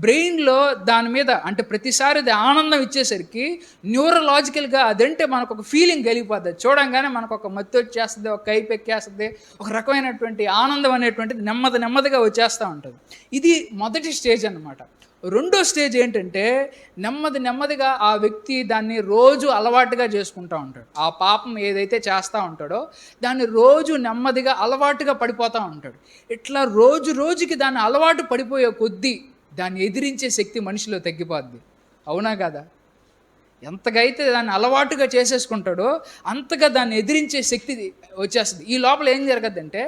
బ్రెయిన్లో దాని మీద అంటే ప్రతిసారి అది ఆనందం ఇచ్చేసరికి న్యూరలాజికల్గా అదంటే మనకు ఒక ఫీలింగ్ కలిగిపోద్ది. చూడంగానే మనకు ఒక మత్తు వచ్చేస్తుంది, ఒక కైపు ఎక్కేస్తుంది, ఒక రకమైనటువంటి ఆనందం అనేటువంటిది నెమ్మదిగా వచ్చేస్తూ ఉంటుంది. ఇది మొదటి స్టేజ్ అన్నమాట. రెండో స్టేజ్ ఏంటంటే నెమ్మదిగా ఆ వ్యక్తి దాన్ని రోజు అలవాటుగా చేసుకుంటూ ఉంటాడు. ఆ పాపం ఏదైతే చేస్తూ ఉంటాడో దాన్ని రోజు నెమ్మదిగా అలవాటుగా పడిపోతూ ఉంటాడు. ఇట్లా రోజుకి దాన్ని అలవాటు పడిపోయే కొద్దీ దాన్ని ఎదిరించే శక్తి మనిషిలో తగ్గిపోద్ది. అవునా కదా? ఎంతగా అయితే దాన్ని అలవాటుగా చేసేసుకుంటాడో అంతగా దాన్ని ఎదిరించే శక్తి వచ్చేస్తుంది. ఈ లోపల ఏం జరగద్దంటే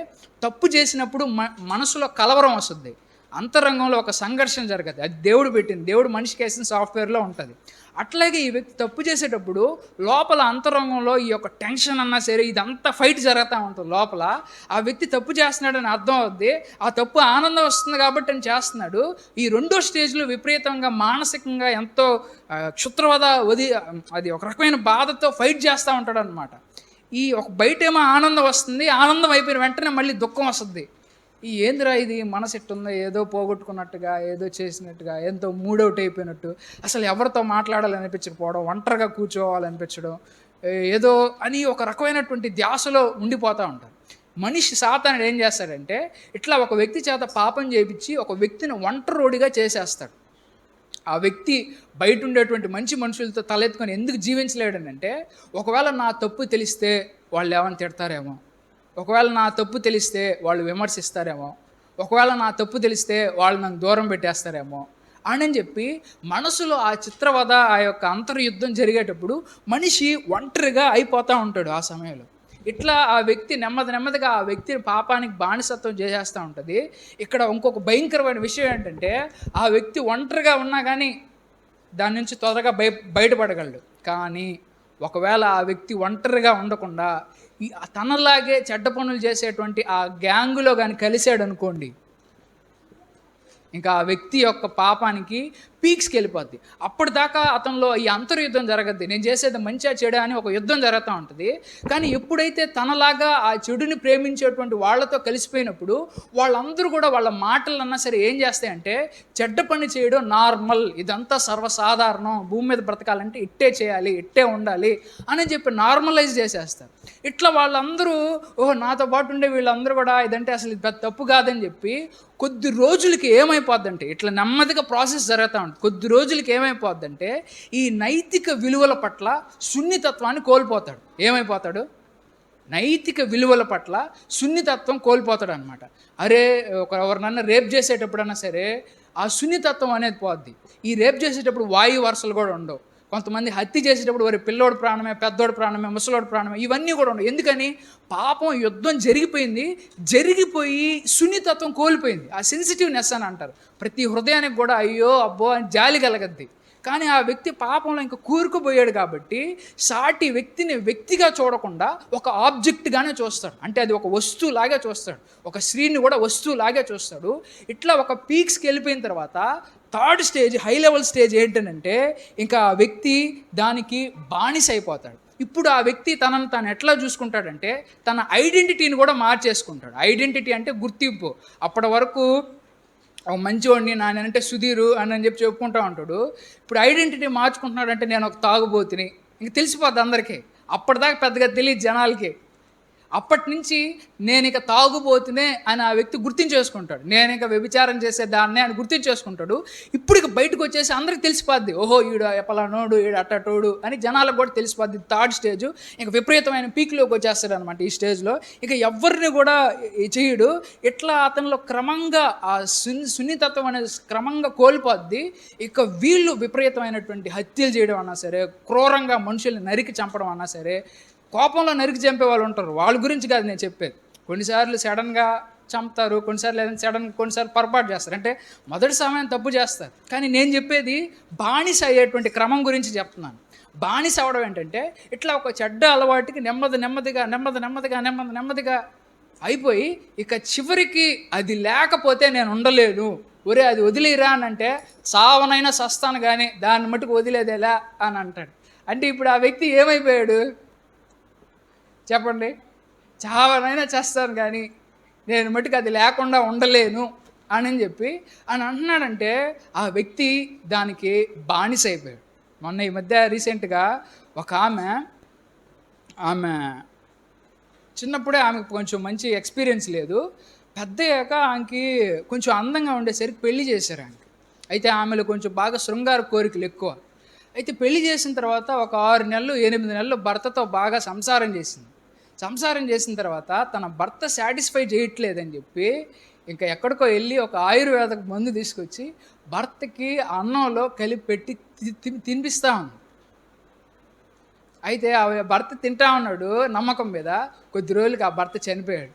తప్పు చేసినప్పుడు మనసులో కలవరం వస్తుంది, అంతరంగంలో ఒక సంఘర్షణ జరగదు. అది దేవుడు పెట్టింది, దేవుడు మనిషికి వేసిన సాఫ్ట్వేర్లో ఉంటుంది. అట్లాగే ఈ వ్యక్తి తప్పు చేసేటప్పుడు లోపల అంతరంగంలో ఈ యొక్క టెన్షన్ అన్నా సరే ఇదంతా ఫైట్ జరుగుతూ ఉంటుంది. లోపల ఆ వ్యక్తి తప్పు చేస్తున్నాడని అర్థం అవుద్ది, ఆ తప్పు ఆనందం వస్తుంది కాబట్టి అని చేస్తున్నాడు. ఈ రెండో స్టేజ్లో విపరీతంగా మానసికంగా ఎంతో క్షుత్రవద అది ఒక రకమైన బాధతో ఫైట్ చేస్తూ ఉంటాడు అనమాట. ఈ ఒక బయటేమో ఆనందం వస్తుంది, ఆనందం అయిపోయిన వెంటనే మళ్ళీ దుఃఖం వస్తుంది. ఏందిరా ఇది మనసు ఎట్టుందో, ఏదో పోగొట్టుకున్నట్టుగా, ఏదో చేసినట్టుగా, ఎంతో మూడౌట్ అయిపోయినట్టు, అసలు ఎవరితో మాట్లాడాలనిపించకపోవడం, ఒంటరిగా కూర్చోవాలనిపించడం, ఏదో అని ఒక రకమైనటువంటి ధ్యాసలో ఉండిపోతూ ఉంటారు. మనిషి సాతానుడు ఏం చేస్తాడంటే, ఇట్లా ఒక వ్యక్తి చేత పాపం చేపించి ఒక వ్యక్తిని ఒంటరోడిగా చేసేస్తాడు. ఆ వ్యక్తి బయట ఉండేటువంటి మంచి మనుషులతో తలెత్తుకొని ఎందుకు జీవించలేడనంటే, ఒకవేళ నా తప్పు తెలిస్తే వాళ్ళు ఏమైనా తిడతారేమో, ఒకవేళ నా తప్పు తెలిస్తే వాళ్ళు విమర్శిస్తారేమో, ఒకవేళ నా తప్పు తెలిస్తే వాళ్ళు నన్ను దూరం పెట్టేస్తారేమో అని చెప్పి మనసులో ఆ చిత్రవద, ఆ యొక్క అంతర్యుద్ధం జరిగేటప్పుడు మనిషి ఒంటరిగా అయిపోతూ ఉంటాడు ఆ సమయంలో. ఇట్లా ఆ వ్యక్తి నెమ్మదిగా ఆ వ్యక్తిని పాపానికి బానిసత్వం చేసేస్తూ ఉంటుంది. ఇక్కడ ఇంకొక భయంకరమైన విషయం ఏంటంటే, ఆ వ్యక్తి ఒంటరిగా ఉన్నా కానీ దాని నుంచి త్వరగా బయటపడగలడు. కానీ ఒకవేళ ఆ వ్యక్తి ఒంటరిగా ఉండకుండా తనలాగే చెడ్డ పనులు చేసేటువంటి ఆ గ్యాంగులో కానీ కలిసాడు అనుకోండి, ఇంకా ఆ వ్యక్తి యొక్క పాపానికి పీక్స్కి వెళ్ళిపోద్ది. అప్పటిదాకా అతనిలో ఈ అంతర్యుద్ధం జరగద్ది, నేను చేసేది మంచిగా చెడు అని ఒక యుద్ధం జరుగుతూ ఉంటుంది. కానీ ఎప్పుడైతే తనలాగా ఆ చెడుని ప్రేమించేటువంటి వాళ్ళతో కలిసిపోయినప్పుడు వాళ్ళందరూ కూడా వాళ్ళ మాటలన్నా సరే ఏం చేస్తాయంటే, చెడ్డ పని చేయడం నార్మల్, ఇదంతా సర్వసాధారణం, భూమి మీద బ్రతకాలంటే ఇట్టే చేయాలి, ఇట్టే ఉండాలి అని చెప్పి నార్మలైజ్ చేసేస్తారు. ఇట్లా వాళ్ళందరూ ఓహో నాతో పాటు ఉండే వీళ్ళందరూ కూడా ఇదంటే అసలు ఇది తప్పు కాదని చెప్పి కొద్ది రోజులకి ఏమైపోద్దంటే, ఇట్లా నెమ్మదిగా ప్రాసెస్ జరుగుతూ ఉంటుంది. కొద్ది రోజులకి ఏమైపోద్దంటే, ఈ నైతిక విలువల పట్ల సున్నితత్వాన్ని కోల్పోతాడు. ఏమైపోతాడు? నైతిక విలువల పట్ల సున్నితత్వం కోల్పోతాడు అనమాట. అరే ఎవరినన్నా రేప్ చేసేటప్పుడన్నా సరే ఆ సున్నితత్వం అనేది పోద్ది. ఈ రేప్ చేసేటప్పుడు వాయు వరుసలు కూడా ఉండవు. కొంతమంది హత్య చేసేటప్పుడు వారి పిల్లోడి ప్రాణమే, పెద్దోడి ప్రాణమే, ముసలోడి ప్రాణమే, ఇవన్నీ కూడా ఉండవు. ఎందుకని? పాపం యుద్ధం జరిగిపోయి సున్నితత్వం కోల్పోయింది. ఆ సెన్సిటివ్నెస్ అని అంటారు. ప్రతి హృదయానికి కూడా అయ్యో అబ్బో అని జాలి కలగద్ది. కానీ ఆ వ్యక్తి పాపంలో ఇంకా కూరుకుపోయాడు కాబట్టి సాటి వ్యక్తిని వ్యక్తిగా చూడకుండా ఒక ఆబ్జెక్ట్గానే చూస్తాడు. అంటే అది ఒక వస్తువులాగే చూస్తాడు. ఒక స్త్రీని కూడా వస్తువులాగే చూస్తాడు. ఇట్లా ఒక పీక్స్కి వెళ్ళిపోయిన తర్వాత third stage, high level stage ఏంటంటే, ఇంకా ఆ వ్యక్తి దానికి బానిస అయిపోతాడు. ఇప్పుడు ఆ వ్యక్తి తనను తాను ఎట్లా చూసుకుంటాడంటే, తన ఐడెంటిటీని కూడా మార్చేసుకుంటాడు. ఐడెంటిటీ అంటే గుర్తింపు. అప్పటి వరకు మంచివాడిని, నానంటే సుధీరు అని చెప్పి చెప్పుకుంటూ ఉంటాడు. ఇప్పుడు ఐడెంటిటీ మార్చుకుంటున్నాడంటే నేను ఒక తాగుబోతుని, ఇంక తెలిసిపోద్ది అందరికీ. అప్పటిదాకా పెద్దగా తెలియదు జనాలకి. అప్పటి నుంచి నేను ఇక తాగుబోతునే అని ఆ వ్యక్తి గుర్తించేసుకుంటాడు. నేను ఇక వ్యభిచారం చేసేదాన్నే అని గుర్తించేసుకుంటాడు. ఇప్పుడు ఇక బయటకు వచ్చేసి అందరికి తెలిసిపోద్ది, ఓహో ఈడు ఎప్పలానోడు, ఈడు అట్టటోడు అని జనాలకు కూడా తెలిసిపోద్ది. థర్డ్ స్టేజ్ ఇక విపరీతమైన పీక్లోకి వచ్చేస్తాడు అనమాట. ఈ స్టేజ్లో ఇక ఎవరిని కూడా చేయడు. ఇట్లా అతనిలో క్రమంగా ఆ సున్నితత్వం అనేది క్రమంగా కోల్పోద్ది. ఇక వీళ్ళు విపరీతమైనటువంటి హత్యలు చేయడం అన్నా సరే, క్రూరంగా మనుషుల్ని నరికి చంపడం అన్నా సరే, కోపంలో నరికి చంపే వాళ్ళు ఉంటారు. వాళ్ళ గురించి కాదు నేను చెప్పేది. కొన్నిసార్లు సడన్గా చంపుతారు, కొన్నిసార్లు పొరపాటు చేస్తారు. అంటే మొదటి సమయం తప్పు చేస్తారు. కానీ నేను చెప్పేది బానిస అయ్యేటువంటి క్రమం గురించి చెప్తున్నాను. బానిస అవ్వడం ఏంటంటే, ఇట్లా ఒక చెడ్డ అలవాటుకి నెమ్మదిగా అయిపోయి ఇక చివరికి అది లేకపోతే నేను ఉండలేను, ఒరే అది వదిలేరా అని అంటే, సావనైనా సస్తాను కానీ దాన్ని మట్టుకు వదిలేదేలా అని అంటాడు. అంటే ఇప్పుడు ఆ వ్యక్తి ఏమైపోయాడు చెప్పండి? చావనైనా చేస్తాను కానీ నేను మట్టుకు అది లేకుండా ఉండలేను అని చెప్పి అని అంటున్నాడంటే, ఆ వ్యక్తి దానికి బానిస అయిపోయాడు. మొన్న ఈ మధ్య రీసెంట్గా ఒక ఆమె చిన్నప్పుడే ఆమెకు కొంచెం మంచి ఎక్స్పీరియన్స్ లేదు. పెద్దయ్యాక ఆమెకి కొంచెం అందంగా ఉండేసరికి పెళ్లి చేశారు ఆమెకి. అయితే ఆమెలో కొంచెం బాగా శృంగార కోరికలు ఎక్కువ. అయితే పెళ్లి చేసిన తర్వాత ఒక 6 నెలలు 8 నెలలు భర్తతో బాగా సంసారం చేసిన తర్వాత తన భర్త సాటిస్ఫై చేయట్లేదని చెప్పి ఇంకా ఎక్కడికో వెళ్ళి ఒక ఆయుర్వేదకు మందు తీసుకొచ్చి భర్తకి అన్నంలో కలిపి పెట్టి తినిపిస్తూ ఉంది. అయితే ఆ భర్త తింటా ఉన్నాడు నమ్మకం మీద. కొద్ది రోజులకి ఆ భర్త చనిపోయాడు.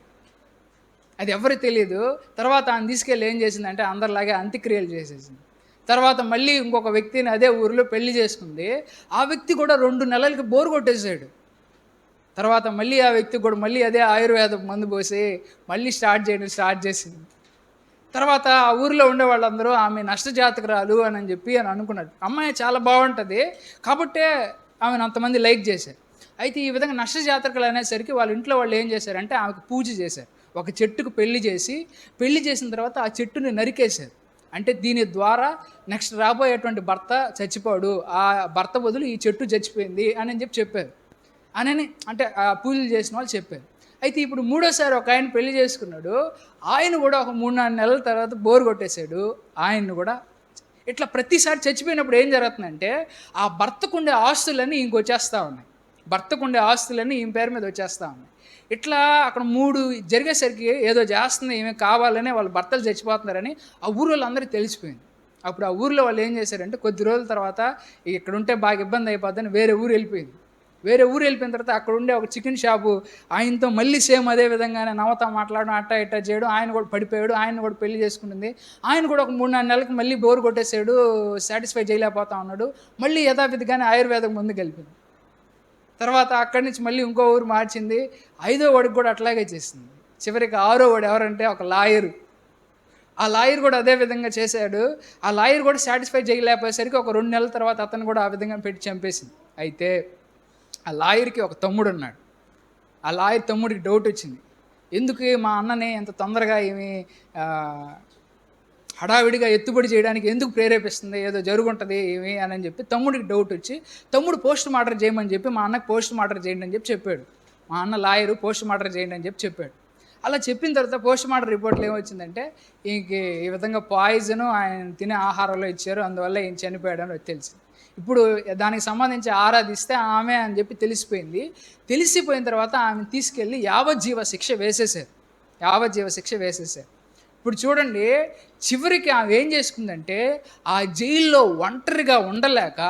అది ఎవరికి తెలియదు. తర్వాత ఆమె తీసుకెళ్ళి ఏం చేసిందంటే అందరిలాగే అంత్యక్రియలు చేసేసింది. తర్వాత మళ్ళీ ఇంకొక వ్యక్తిని అదే ఊరిలో పెళ్లి చేసుకుంది. ఆ వ్యక్తి కూడా 2 నెలలకి బోరు కొట్టేశాడు. తర్వాత మళ్ళీ ఆ వ్యక్తి కూడా మళ్ళీ అదే ఆయుర్వేదం మందు పోసి మళ్ళీ స్టార్ట్ చేసింది. తర్వాత ఆ ఊరిలో ఉండే వాళ్ళందరూ ఆమె నష్టజాతకురాలు అని చెప్పి అనుకున్నారు. అమ్మాయి చాలా బాగుంటుంది కాబట్టే ఆమెను అంతమంది లైక్ చేశారు. అయితే ఈ విధంగా నష్టజాతకులు అనేసరికి వాళ్ళ ఇంట్లో వాళ్ళు ఏం చేశారంటే ఆమెకు పూజ చేశారు. ఒక చెట్టుకు పెళ్లి చేసిన తర్వాత ఆ చెట్టుని నరికేశారు. అంటే దీని ద్వారా నెక్స్ట్ రాబోయేటువంటి భర్త చచ్చిపోడు, ఆ భర్త బదులు ఈ చెట్టు చచ్చిపోయింది అని చెప్పారు. అంటే ఆ పూజలు చేసిన వాళ్ళు చెప్పారు. అయితే ఇప్పుడు మూడోసారి ఒక ఆయన పెళ్లి చేసుకున్నాడు. ఆయన కూడా ఒక 3-4 నెలల తర్వాత బోరు కొట్టేశాడు. ఆయన్ని కూడా ఇట్లా ప్రతిసారి చచ్చిపోయినప్పుడు ఏం జరుగుతుందంటే ఆ భర్తకుండే ఆస్తులన్నీ ఇంకొచ్చేస్తూ ఉన్నాయి. భర్తకుండే ఆస్తులన్నీ ఈమె పేరు మీద వచ్చేస్తూ ఉన్నాయి. ఇట్లా అక్కడ 3 జరిగేసరికి ఏదో చేస్తుంది ఈమె కావాలనే వాళ్ళ భర్తలు చచ్చిపోతున్నారని ఆ ఊరు అందరికీ తెలిసిపోయింది. అప్పుడు ఆ ఊరిలో వాళ్ళు ఏం చేశారంటే కొద్ది రోజుల తర్వాత ఇక్కడ ఉంటే బాగా ఇబ్బంది అయిపోద్దని వేరే ఊరు వెళ్ళిపోయిన తర్వాత అక్కడ ఉండే ఒక చికెన్ షాపు ఆయనతో మళ్ళీ సేమ్ అదే విధంగానే నవ్వుతా మాట్లాడడం, అట్టా ఇట్టా చేయడం. ఆయన కూడా పడిపోయాడు. ఆయన కూడా పెళ్లి చేసుకుంటుంది. ఆయన కూడా ఒక 3-4 నెలలకు మళ్ళీ బోరు కొట్టేశాడు, సాటిస్ఫై చేయలేకపోతా ఉన్నాడు. మళ్ళీ యథావిధిగానే ఆయుర్వేదం ముందుకు వెళ్ళిపోయింది. తర్వాత అక్కడి నుంచి మళ్ళీ ఇంకో ఊరు మార్చింది. 5వ వాడికి కూడా అట్లాగే చేసింది. చివరికి 6వ వాడు ఎవరంటే ఒక లాయరు. ఆ లాయర్ కూడా అదే విధంగా చేశాడు. ఆ లాయర్ కూడా సాటిస్ఫై చేయలేకపోయేసరికి ఒక 2 నెలల తర్వాత అతను కూడా ఆ విధంగా పెట్టి చంపేసింది. అయితే ఆ లాయర్కి ఒక తమ్ముడు ఉన్నాడు. ఆ లాయర్ తమ్ముడికి డౌట్ వచ్చింది. ఎందుకు మా అన్నని ఎంత తొందరగా ఏమి హడావిడిగా ఎత్తుబడి చేయడానికి ఎందుకు ప్రేరేపిస్తుంది, ఏదో జరుగుంటుంది ఏమి అని చెప్పి తమ్ముడికి డౌట్ వచ్చి తమ్ముడు పోస్ట్ మార్టం చేయమని చెప్పి మా అన్నకు పోస్ట్ మార్టం చేయండి అని చెప్పాడు. మా అన్న లాయరు పోస్ట్ మార్టం చేయండి అని చెప్పాడు. అలా చెప్పిన తర్వాత పోస్ట్ మార్టం రిపోర్ట్లో ఏమొచ్చిందంటే ఈ విధంగా పాయిజను ఆయన తినే ఆహారంలో ఇచ్చారు, అందువల్ల ఈయన చనిపోయాడు అని తెలిసింది. ఇప్పుడు దానికి సంబంధించి ఆరాధిస్తే ఆమె అని చెప్పి తెలిసిపోయిన తర్వాత ఆమెను తీసుకెళ్ళి యావజ్జీవ శిక్ష వేసేసారు. ఇప్పుడు చూడండి, చివరికి ఆమె ఏం చేసుకుందంటే ఆ జైల్లో ఒంటరిగా ఉండలేక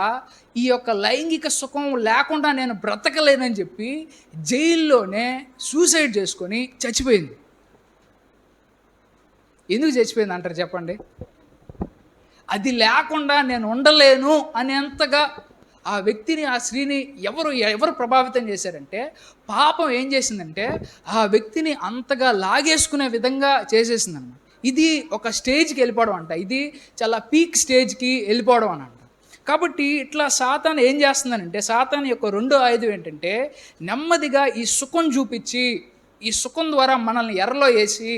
ఈ యొక్క లైంగిక సుఖం లేకుండా నేను బ్రతకలేనని చెప్పి జైల్లోనే సూసైడ్ చేసుకొని చచ్చిపోయింది. ఎందుకు చచ్చిపోయింది అంటారు చెప్పండి? అది లేకుండా నేను ఉండలేను అనేంతగా ఆ వ్యక్తిని, ఆ స్త్రీని ఎవరు ప్రభావితం చేశారంటే పాపం ఏం చేసిందంటే ఆ వ్యక్తిని అంతగా లాగేసుకునే విధంగా చేసేసిందన్నమాట. ఇది ఒక స్టేజ్కి వెళ్ళిపోవడం అంట. ఇది చాలా పీక్ స్టేజ్కి వెళ్ళిపోవడం అని అంట. కాబట్టి ఇట్లా సాతాను ఏం చేస్తుందనంటే సాతాను యొక్క రెండో ఆయుధం ఏంటంటే నెమ్మదిగా ఈ సుఖం చూపించి ఈ సుఖం ద్వారా మనల్ని ఎర్రలో వేసి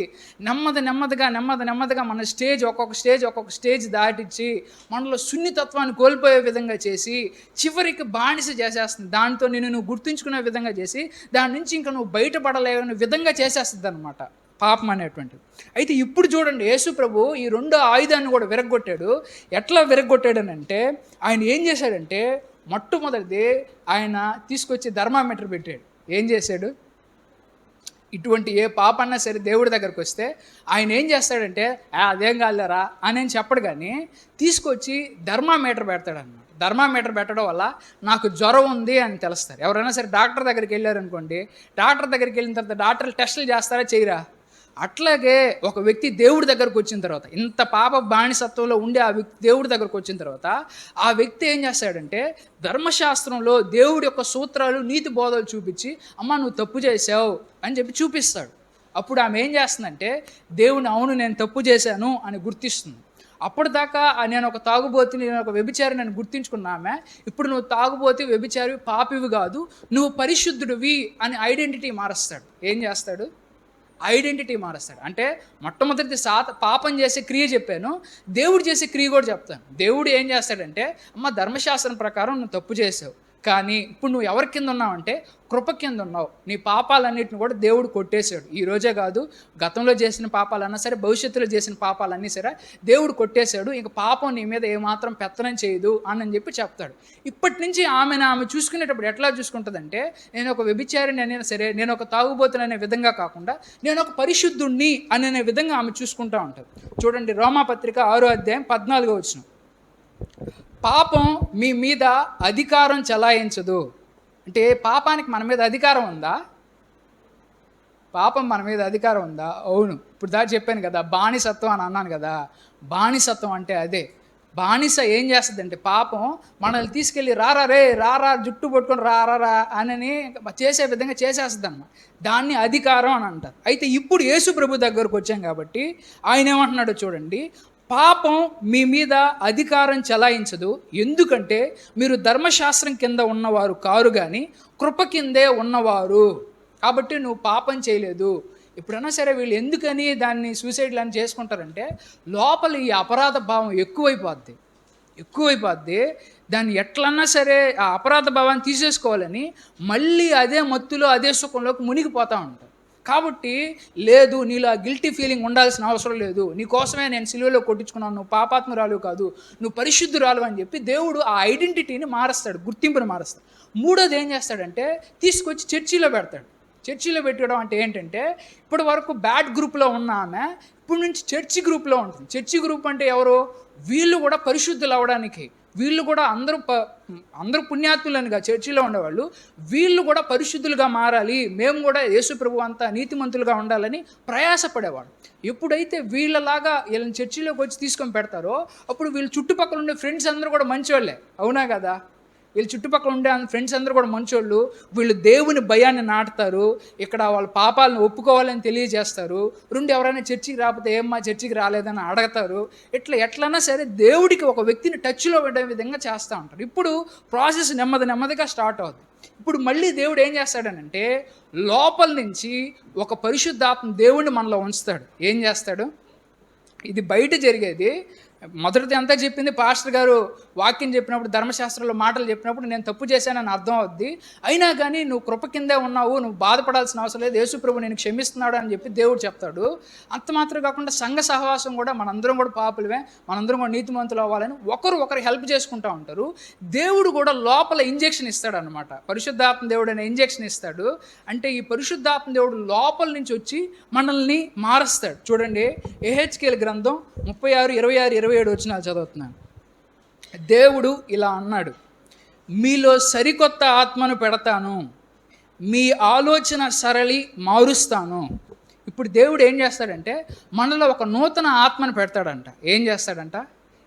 నెమ్మదిగా మన ఒక్కొక్క స్టేజ్ దాటించి మనలో సున్నితత్వాన్ని కోల్పోయే విధంగా చేసి చివరికి బానిస చేసేస్తుంది. దాంతో నువ్వు గుర్తుంచుకునే విధంగా చేసి దాని నుంచి ఇంకా నువ్వు బయటపడలేని విధంగా చేసేస్తుంది అనమాట పాపం అనేటువంటిది. అయితే ఇప్పుడు చూడండి, యేసు ప్రభు ఈ రెండో ఆయుధాన్ని కూడా విరగొట్టాడు. ఎట్లా విరగొట్టాడనంటే ఆయన ఏం చేశాడంటే మొట్టమొదటిది ఆయన తీసుకొచ్చి థర్మామీటర్ పెట్టాడు. ఏం చేశాడు? ఇటువంటి ఏ పాపన్నా సరే దేవుడి దగ్గరకు వస్తే ఆయన ఏం చేస్తాడంటే అదేం కాలేరా అని చెప్పడు, కానీ తీసుకొచ్చి థర్మామీటర్ పెడతాడన్నమాట. థర్మామీటర్ పెట్టడం వల్ల నాకు జ్వరం ఉంది అని తెలుస్తారు. ఎవరైనా సరే డాక్టర్ దగ్గరికి వెళ్ళారనుకోండి, డాక్టర్ దగ్గరికి వెళ్ళిన తర్వాత డాక్టర్లు టెస్టులు చేస్తారా చేయరా? అట్లాగే ఒక వ్యక్తి దేవుడి దగ్గరకు వచ్చిన తర్వాత, ఇంత పాప బానిసత్వంలో ఉండే ఆ వ్యక్తి దేవుడి దగ్గరకు వచ్చిన తర్వాత ఆ వ్యక్తి ఏం చేస్తాడంటే ధర్మశాస్త్రంలో దేవుడి యొక్క సూత్రాలు, నీతి బోధలు చూపించి అమ్మ నువ్వు తప్పు చేసావు అని చెప్పి చూపిస్తాడు. అప్పుడు ఆమె ఏం చేస్తుందంటే దేవుని అవును నేను తప్పు చేశాను అని గుర్తిస్తుంది. అప్పటిదాకా నేను ఒక తాగుబోతుని, నేను ఒక వ్యభిచారిని అని గుర్తించుకున్నామే, ఇప్పుడు నువ్వు తాగుబోతు, వ్యభిచారివి, పాపివి కాదు, నువ్వు పరిశుద్ధుడివి అని ఐడెంటిటీ మారుస్తాడు. ఏం చేస్తాడు? ఐడెంటిటీ మారుస్తాడు. అంటే మొట్టమొదటి పాపం చేసే క్రియ చెప్పాను, దేవుడు చేసే క్రియ కూడా చెప్తాను. దేవుడు ఏం చేస్తాడంటే అమ్మ ధర్మశాస్త్రం ప్రకారం నువ్వు తప్పు చేసావు, కానీ ఇప్పుడు నువ్వు ఎవరి కింద ఉన్నావంటే కృప కింద ఉన్నావు. నీ పాపాలన్నిటిని కూడా దేవుడు కొట్టేశాడు. ఈ రోజే కాదు, గతంలో చేసిన పాపాలన్నా సరే, భవిష్యత్తులో చేసిన పాపాలన్నీ సరే దేవుడు కొట్టేశాడు. ఇంక పాపం నీ మీద ఏమాత్రం పెత్తనం చేయదు అని చెప్పి చెప్తాడు. ఇప్పటి నుంచి ఆమె చూసుకునేటప్పుడు ఎట్లా చూసుకుంటుందంటే నేను ఒక వ్యభిచారిని అయినా సరే, నేను ఒక తాగుబోతుననే విధంగా కాకుండా నేను ఒక పరిశుద్ధుణ్ణి అనే విధంగా ఆమె చూసుకుంటూ ఉంటుంది. చూడండి, రోమాపత్రిక 6వ అధ్యాయం 14వ వచనం. పాపం మీ మీద అధికారం చెలాయించదు. అంటే పాపానికి మన మీద అధికారం ఉందా? పాపం మన మీద అధికారం ఉందా? అవును. ఇప్పుడు దాకా చెప్పాను కదా, బానిసత్వం అని అన్నాను కదా. బానిసత్వం అంటే అదే. బానిస ఏం చేస్తుందంటే పాపం మనల్ని తీసుకెళ్ళి రారా జుట్టు పట్టుకొని రారా అని చేసే విధంగా చేసేస్తుంది అన్నమాట. దాన్ని అధికారం అని అంటారు. అయితే ఇప్పుడు యేసు ప్రభు దగ్గరకు వచ్చాం కాబట్టి ఆయన ఏమంటున్నాడో చూడండి, పాపం మీ మీద అధికారం చెలాయించదు, ఎందుకంటే మీరు ధర్మశాస్త్రం కింద ఉన్నవారు కారు కానీ కృప కిందే ఉన్నవారు. కాబట్టి నువ్వు పాపం చేయలేదు. ఎప్పుడైనా సరే వీళ్ళు ఎందుకని దాన్ని సూసైడ్లు అని చేసుకుంటారంటే లోపల ఈ అపరాధ భావం ఎక్కువైపోద్ది. దాన్ని ఎట్లన్నా సరే ఆ అపరాధ భావాన్ని తీసేసుకోవాలని మళ్ళీ అదే మత్తులో అదే సుఖంలోకి మునిగిపోతూ ఉంటారు. కాబట్టి లేదు, నీలో ఆ గిల్టీ ఫీలింగ్ ఉండాల్సిన అవసరం లేదు, నీ కోసమే నేను సిలువలో కొట్టించుకున్నాను, నువ్వు పాపాత్మురాలు కాదు, నువ్వు పరిశుద్ధురాలు అని చెప్పి దేవుడు ఆ ఐడెంటిటీని మారుస్తాడు, గుర్తింపుని మారుస్తాడు. మూడోది ఏం చేస్తాడంటే తీసుకొచ్చి చర్చిలో పెడతాడు. చర్చిలో పెట్టడం అంటే ఏంటంటే ఇప్పటి వరకు బ్యాడ్ గ్రూప్లో ఉన్న ఆమె ఇప్పుడు నుంచి చర్చి గ్రూప్లో ఉంటుంది. చర్చి గ్రూప్ అంటే ఎవరు? వీళ్ళు కూడా పరిశుద్ధులు అవ్వడానికి, వీళ్ళు కూడా అందరూ పుణ్యాత్ములనిగా చర్చిలో ఉండేవాళ్ళు, వీళ్ళు కూడా పరిశుద్ధులుగా మారాలి, మేము కూడా యేసు ప్రభు అంతా నీతిమంతులుగా ఉండాలని ప్రయాసపడేవాడు. ఎప్పుడైతే వీళ్ళలాగా వీళ్ళని చర్చిలోకి వచ్చి తీసుకొని పెడతారో అప్పుడు వీళ్ళు చుట్టుపక్కల ఉండే ఫ్రెండ్స్ అందరూ కూడా మంచివాళ్ళే, అవునా కదా? వీళ్ళు చుట్టుపక్కల ఉండే ఫ్రెండ్స్ అందరూ కూడా మంచోళ్ళు. వీళ్ళు దేవుని భయాన్ని నాటుతారు, ఇక్కడ వాళ్ళ పాపాలను ఒప్పుకోవాలని తెలియజేస్తారు. ఎవరైనా చర్చికి రాకపోతే ఏమ్మా చర్చికి రాలేదని అడగతారు. ఎట్లన్నా సరే దేవుడికి ఒక వ్యక్తిని టచ్లో పెట్టే విధంగా చేస్తూ ఉంటారు. ఇప్పుడు ప్రాసెస్ నెమ్మదిగా స్టార్ట్ అవుతుంది. ఇప్పుడు మళ్ళీ దేవుడు ఏం చేస్తాడనంటే లోపల నుంచి ఒక పరిశుద్ధాత్మ దేవుడిని మనలో ఉంచుతాడు. ఏం చేస్తాడు? ఇది బయట జరిగేది. మొదటిది అంతా చెప్పింది పాస్టర్ గారు వాక్యం చెప్పినప్పుడు, ధర్మశాస్త్రంలో మాటలు చెప్పినప్పుడు నేను తప్పు చేశానని అర్థం అవుద్ది. అయినా కానీ నువ్వు కృప కిందే ఉన్నావు, నువ్వు బాధపడాల్సిన అవసరం లేదు, యేసు ప్రభు నేను క్షమిస్తున్నాడు అని చెప్పి దేవుడు చెప్తాడు. అంత మాత్రం కాకుండా సంఘ సహవాసం కూడా మనందరం కూడా పాపులమే, మనందరం కూడా నీతిమంతులు అవ్వాలని ఒకరు హెల్ప్ చేసుకుంటూ ఉంటారు. దేవుడు కూడా లోపల ఇంజెక్షన్ ఇస్తాడు అనమాట. పరిశుద్ధాత్మ దేవుడు అనే ఇంజెక్షన్ ఇస్తాడు. అంటే ఈ పరిశుద్ధాత్మ దేవుడు లోపల నుంచి వచ్చి మనల్ని మారుస్తాడు. చూడండి, ఎహెచ్కేల్ గ్రంథం 36, 26, 27 వచనాలు చదువుతున్నాను. దేవుడు ఇలా అన్నాడు, మీలో సరికొత్త ఆత్మను పెడతాను, మీ ఆలోచన సరళి మారుస్తాను. ఇప్పుడు దేవుడు ఏం చేస్తాడంటే మనలో ఒక నూతన ఆత్మను పెడతాడంట. ఏం చేస్తాడంట?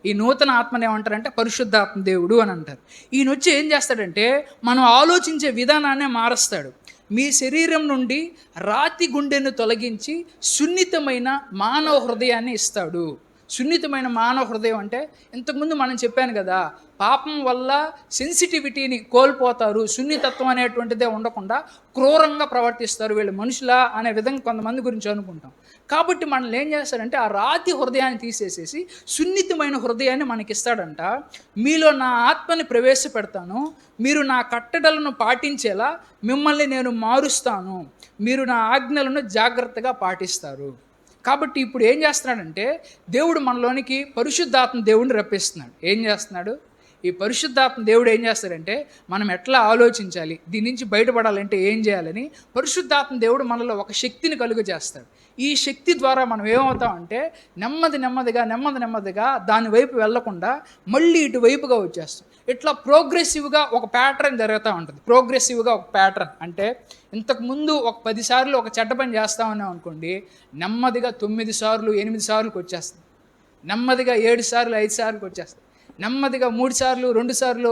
ఈ నూతన ఆత్మని ఏమంటారంటే పరిశుద్ధాత్మ దేవుడు అని అంటారు. ఈయన వచ్చి ఏం చేస్తాడంటే మనం ఆలోచించే విధానాన్ని మారుస్తాడు. మీ శరీరం నుండి రాతి గుండెను తొలగించి సున్నితమైన మానవ హృదయాన్ని ఇస్తాడు. సున్నితమైన మానవ హృదయం అంటే ఇంతకుముందు మనం చెప్పాను కదా, పాపం వల్ల సెన్సిటివిటీని కోల్పోతారు, సున్నితత్వం అనేటువంటిదే ఉండకుండా క్రూరంగా ప్రవర్తిస్తారు, వీళ్ళు మనుషులా అనే విధంగా కొంతమంది గురించి అనుకుంటాం. కాబట్టి మనల్ని ఏం చేస్తాడంటే ఆ రాతి హృదయాన్ని తీసేసేసి సున్నితమైన హృదయాన్ని మనకిస్తాడంట. మీలో నా ఆత్మని ప్రవేశపెడతాను, మీరు నా కట్టడలను పాటించేలా మిమ్మల్ని నేను మారుస్తాను, మీరు నా ఆజ్ఞలను జాగ్రత్తగా పాటిస్తారు. కాబట్టి ఇప్పుడు ఏం చేస్తున్నాడంటే దేవుడు మనలోనికి పరిశుద్ధాత్మ దేవుడిని రప్పిస్తున్నాడు. ఏం చేస్తున్నాడు? ఈ పరిశుద్ధాత్మ దేవుడు ఏం చేస్తాడంటే మనం ఎట్లా ఆలోచించాలి, దీని నుంచి బయటపడాలంటే ఏం చేయాలని పరిశుద్ధాత్మ దేవుడు మనలో ఒక శక్తిని కలుగజేస్తాడు. ఈ శక్తి ద్వారా మనం ఏమవుతామంటే నెమ్మదిగా దాని వైపు వెళ్లకుండా మళ్ళీ ఇటువైపుగా వచ్చేస్తాం. ఇట్లా ప్రోగ్రెసివ్గా ఒక ప్యాటర్న్ జరుగుతూ ఉంటుంది. ప్రోగ్రెసివ్గా ఒక ప్యాటర్న్ అంటే ఇంతకుముందు ఒక 10 సార్లు ఒక చెడ్డ పని చేస్తామన్నాం అనుకోండి, నెమ్మదిగా 9 సార్లు 8 సార్లకు వచ్చేస్తుంది, నెమ్మదిగా 7 సార్లు 5 సార్లకు వచ్చేస్తుంది, నెమ్మదిగా 3 సార్లు 2 సార్లు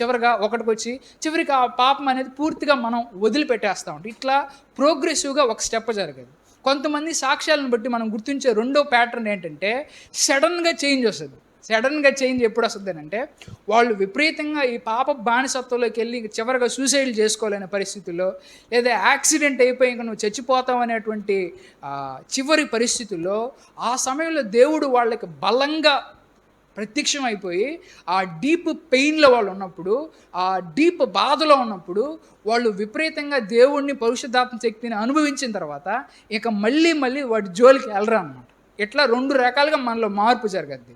చివరిగా ఒకటికి వచ్చి చివరికి ఆ పాపం అనేది పూర్తిగా మనం వదిలిపెట్టేస్తూ ఉంటాం. ఇట్లా ప్రోగ్రెసివ్గా ఒక స్టెప్ జరగదు. కొంతమంది సాక్ష్యాలను బట్టి మనం గుర్తించే రెండో ప్యాటర్న్ ఏంటంటే సడన్గా చేంజ్ వస్తుంది. సడన్గా చేంజ్ ఎప్పుడు వస్తుంది అంటే వాళ్ళు విపరీతంగా ఈ పాప బానిసత్వంలోకి వెళ్ళి చివరిగా సూసైడ్లు చేసుకోలేని పరిస్థితుల్లో, లేదా యాక్సిడెంట్ అయిపోయి ఇంకా నువ్వు చచ్చిపోతావు అనేటువంటి చివరి పరిస్థితుల్లో ఆ సమయంలో దేవుడు వాళ్ళకి బలంగా ప్రత్యక్షం అయిపోయి ఆ డీప్ పెయిన్లో వాళ్ళు ఉన్నప్పుడు, ఆ డీప్ బాధలో ఉన్నప్పుడు వాళ్ళు విపరీతంగా దేవుడిని పరిశుద్ధాత్మ శక్తిని అనుభవించిన తర్వాత ఇక మళ్ళీ వాటి జోలికి వెళ్ళరు అన్నమాట. ఇట్లా 2 రకాలుగా మనలో మార్పు జరగద్ది.